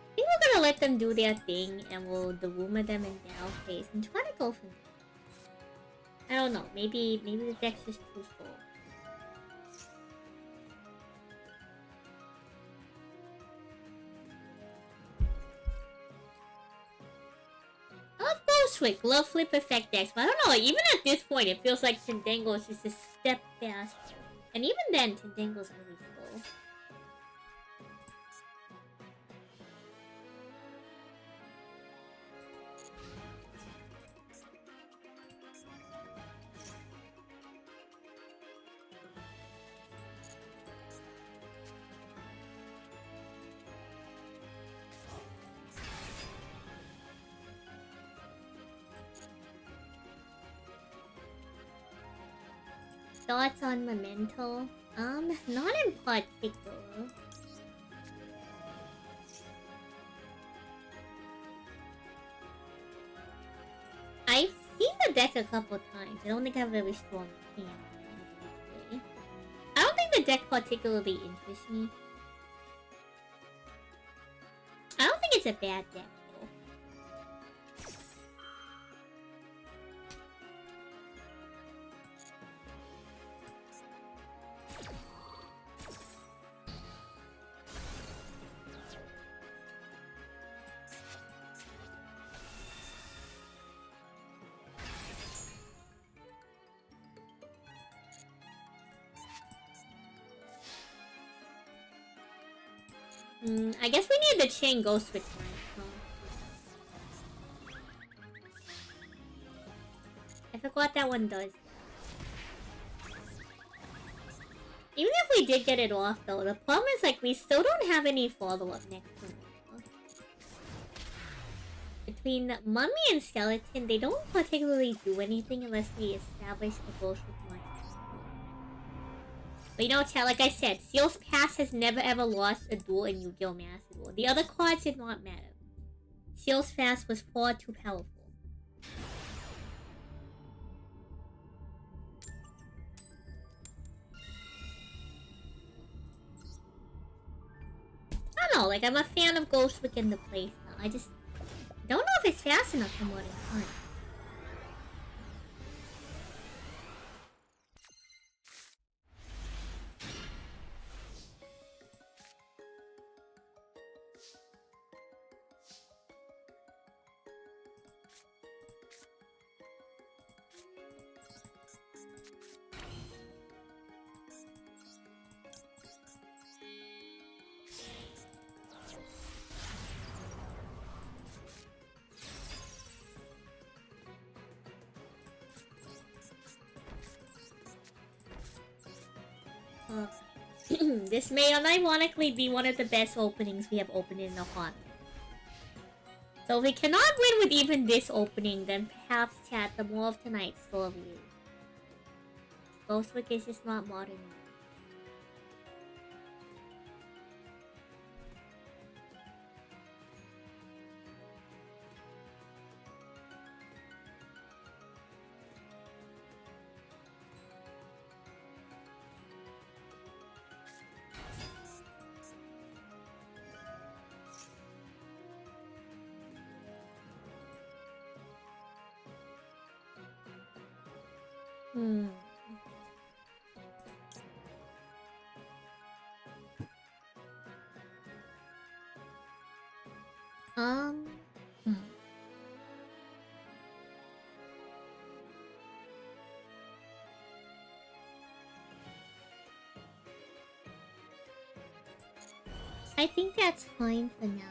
I think we're gonna let them do their thing, and we'll rumor them in Dow phase and try to go from there. I don't know. Maybe the deck's just too full. I love GHOSTRICK, love flip effect decks, but I don't know, even at this point it feels like Tendango is just a step faster. And even then, Tendango's really slow. Thoughts on Memento? Not in particular. I've seen the deck a couple times. I don't think I have a very strong opinion on it. I don't think the deck particularly interests me. I don't think it's a bad deck. I guess we need the chain ghost switch right. I forgot that one does. Even if we did get it off though, the problem is like we still don't have any follow-up next to it. Between Mummy and Skeleton, they don't particularly do anything unless we establish a ghost with money. But you know, chat, like I said, Seal's Pass has never ever lost a duel in Yu-Gi-Oh! Master Duel. The other cards did not matter. Seal's Pass was far too powerful. I don't know, like I'm a fan of GHOSTRICK in the playstyle. I just don't know if it's fast enough for modern times. This may unironically be one of the best openings we have opened in a while. So if we cannot win with even this opening, then perhaps, chat, the more of tonight's still of you. GHOSTRICK is just not modern enough. I think that's fine for now.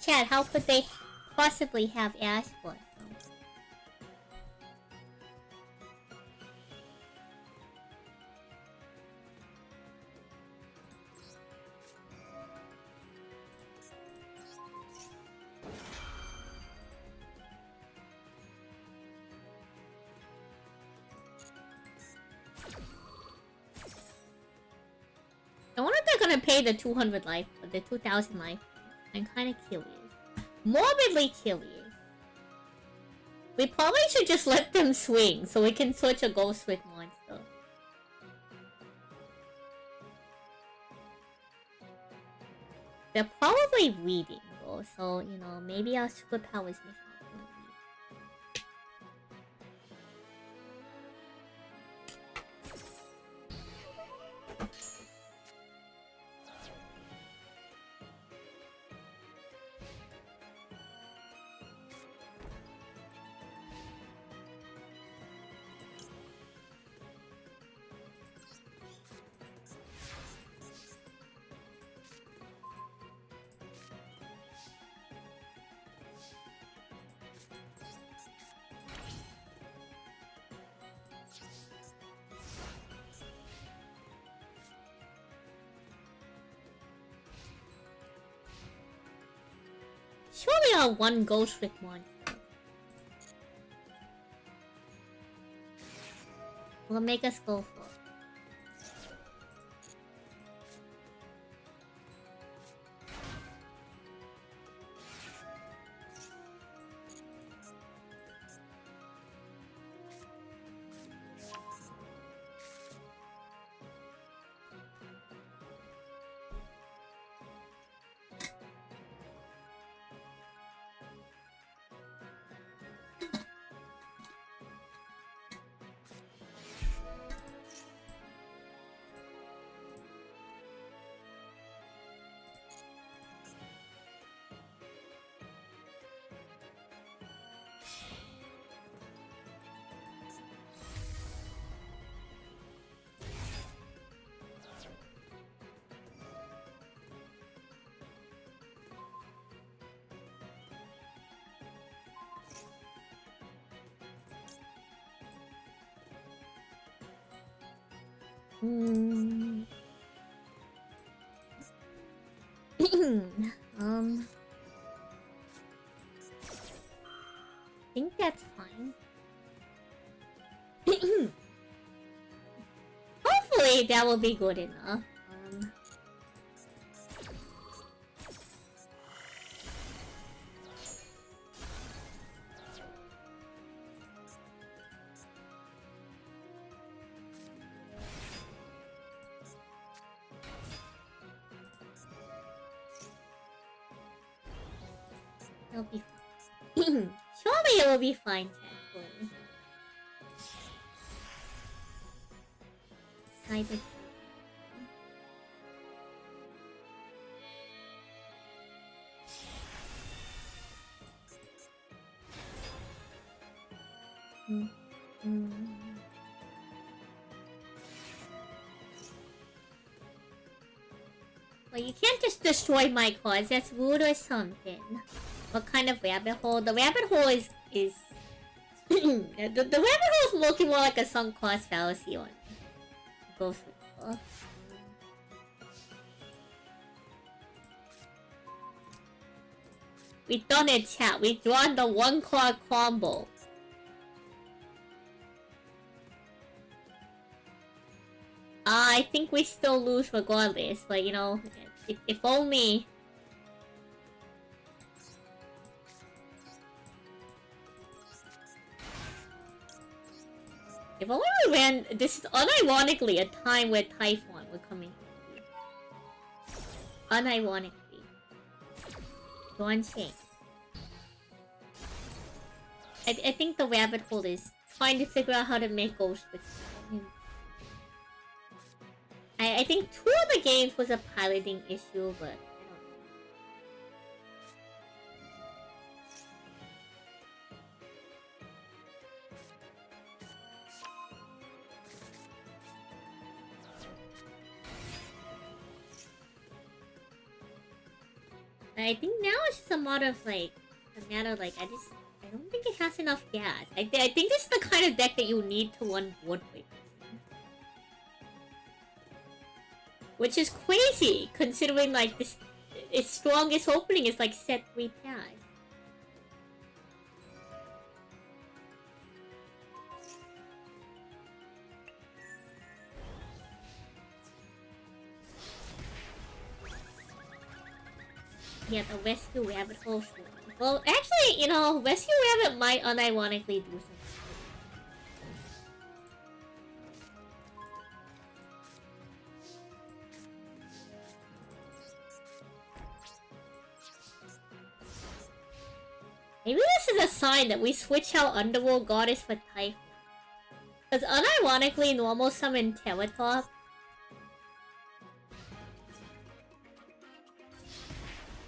Chad, how could they possibly have asked for it? I wonder if they're gonna pay the 200 life, or the 2000 life. I'm kind of curious. Morbidly curious. We probably should just let them swing so we can search a Ghostrick monster. They're probably reading though, so you know, maybe our superpowers may help them read. Surely our one Ghostrick monster will make us go for it. I think that's fine. Hopefully that will be good enough. It'll be fine. Surely it will be fine, thankfully. Cyber. Well, you can't just destroy my cards. That's rude or something. What kind of rabbit hole? The rabbit hole is the rabbit hole is looking more like a sunk cost fallacy on Ghost Ritual. We done it, chat. We drawn the one card combo. I think we still lose regardless, but you know, if only. If only we ran. This is unironically a time where Typhon were coming. Unironically. One thing. I think the rabbit hole is trying to figure out how to make Ghost Ritual. I think 2 of the games was a piloting issue, but I think now it's just a matter of like, I don't think it has enough gas. I think this is the kind of deck that you need to run board with. Which is crazy, considering like this, its strongest opening is like set 3 pads. Yeah, the rescue rabbit hole. Well, actually, you know, Rescue Rabbit might unironically do something. Maybe this is a sign that we switch out Underworld Goddess for Typhon. Because unironically, normal summon Terratop.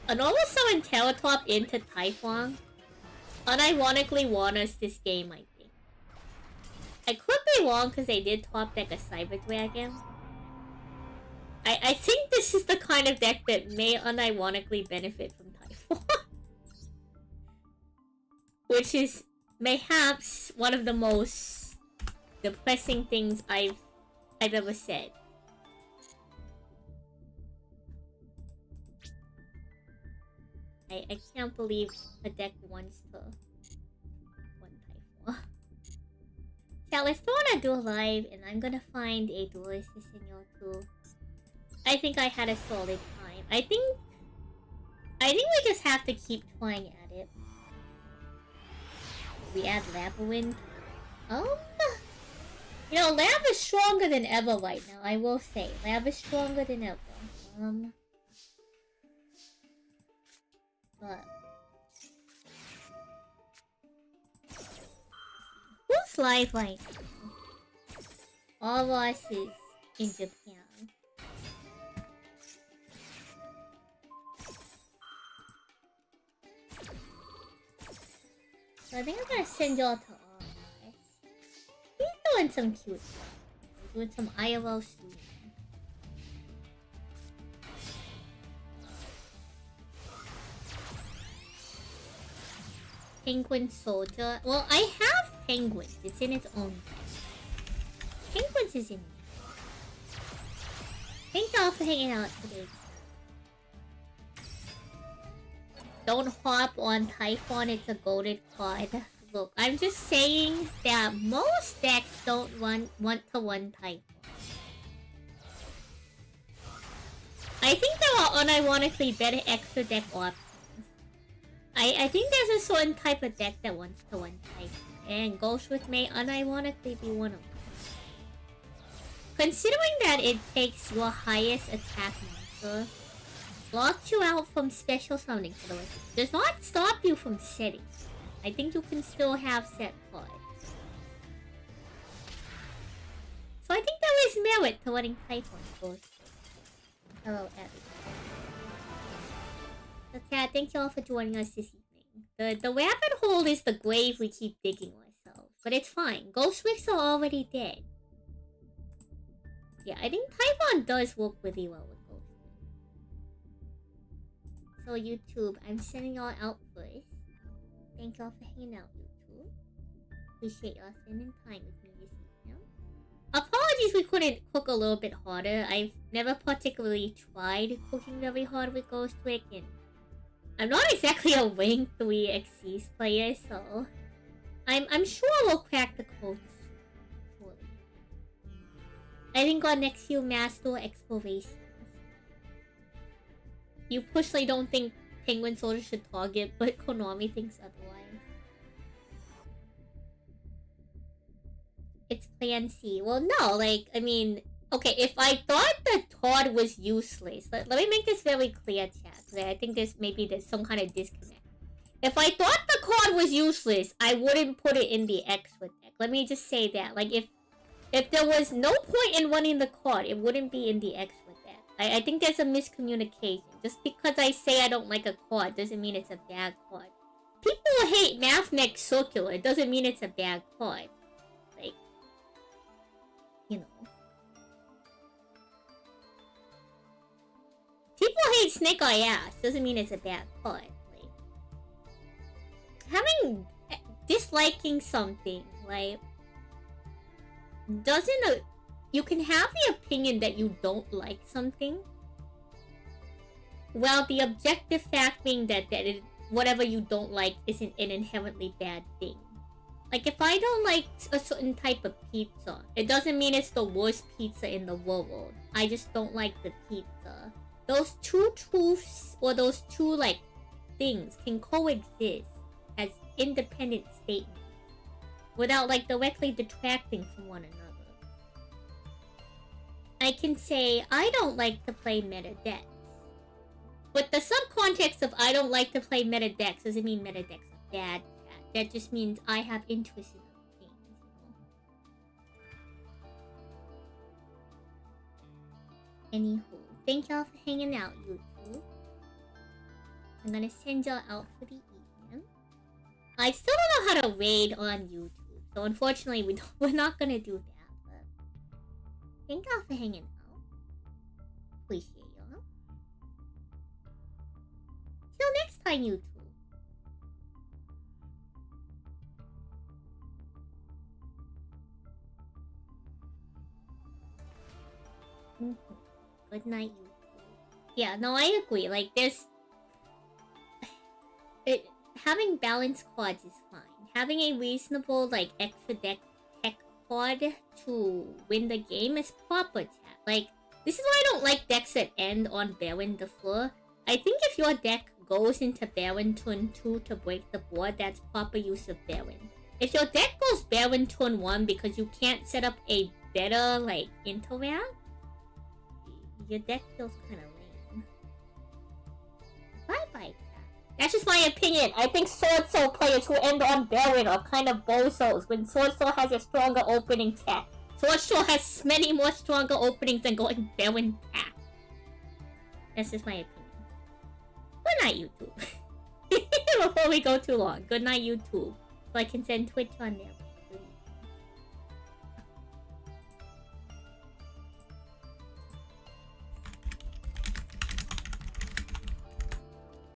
A normal summon Terratop into Typhon unironically won us this game, I think. I could be wrong because they did top deck a Cyber Dragon. I think this is the kind of deck that may unironically benefit from Typhon. Which is mayhaps one of the most depressing things I've ever said. I can't believe a deck wants to one Typhon. Yeah, let's throw on a duel live and I'm gonna find a Duelist Senor too. I think I had a solid time. I think we just have to keep trying at it. We add Lava Wind. You know, Lab is stronger than ever right now, I will say. Lab is stronger than ever. But who's live right now? All of us is in Japan. So I think I'm gonna send y'all to all guys. He's doing some cute stuff. He's doing some IRL streaming. Penguin Soldier. Well, I have Penguins. It's in its own deck. Penguins is in it. Thank y'all for hanging out today. Don't hop on Typhon, it's a goated card. Look, I'm just saying that most decks don't want to one Typhon. I think there are unironically better extra deck options. I think there's a certain type of deck that wants to one Typhon, and Ghostwrick may unironically be one of them. Considering that it takes your highest attack monster, blocks you out from special summoning for the rest, does not stop you from setting. I think you can still have set cards. So I think there is merit to letting Typhon go. Hello, Abby. So Cat, thank you all for joining us this evening. The rabbit hole is the grave we keep digging ourselves. But it's fine. Ghostwicks are already dead. Yeah, I think Typhon does work really well with Ghostwicks. So YouTube, I'm sending y'all out first. Thank y'all for hanging out, YouTube. Appreciate y'all spending time with me this evening. Apologies we couldn't cook a little bit harder. I've never particularly tried cooking very hard with Ghostwicks, and I'm not exactly a rank 3 Xyz player, so I'm sure we'll crack the code shortly. I think our next few master explorations. You personally don't think Penguin Soldier should target, but Konami thinks otherwise. It's Plan C. Well, no, like, I mean, okay, if I thought the Todd was useless, let me make this very clear, chat, because I think there's some kind of disconnect. If I thought the card was useless, I wouldn't put it in the X-With deck. Let me just say that. Like, if there was no point in running the card, it wouldn't be in the X-With deck. I think there's a miscommunication. Just because I say I don't like a card doesn't mean it's a bad card. People hate Math Mech Circular. It doesn't mean it's a bad card. Like, you know. People hate Snake Eye Ash. Doesn't mean it's a bad card. Like, having disliking something, like, doesn't you can have the opinion that you don't like something, well, the objective fact being that whatever you don't like isn't an inherently bad thing. Like, if I don't like a certain type of pizza, it doesn't mean it's the worst pizza in the world. I just don't like the pizza. Those two truths, or those two, like, things can coexist as independent statements without like directly detracting from one another. I can say I don't like to play meta decks. But the subcontext of I don't like to play meta decks doesn't mean meta decks are bad. That just means I have interest in other things, you know? Anywho, thank y'all for hanging out, YouTube. I'm gonna send y'all out for the evening. I still don't know how to raid on YouTube, so unfortunately we're not gonna do that. But thank y'all for hanging out. Appreciate y'all. Till next time, YouTube. Good night, YouTube. Yeah, no, I agree. Like, there's... having balanced cards is fine. Having a reasonable, like, extra deck tech card to win the game is proper tech. Like, this is why I don't like decks that end on Baron the Floor. I think if your deck goes into Baron turn 2 to break the board, that's proper use of Baron. If your deck goes Baron turn 1 because you can't set up a better, like, interact, your deck feels kind of lame. Bye-bye. That's just my opinion. I think Sword Soul players who end on Baron are kind of bozos when Sword Soul has a stronger opening tech. Sword Soul has many more stronger openings than going Baron pack. That's just my opinion. Good night, YouTube. Before we go too long. Good night, YouTube. So I can send Twitch on there.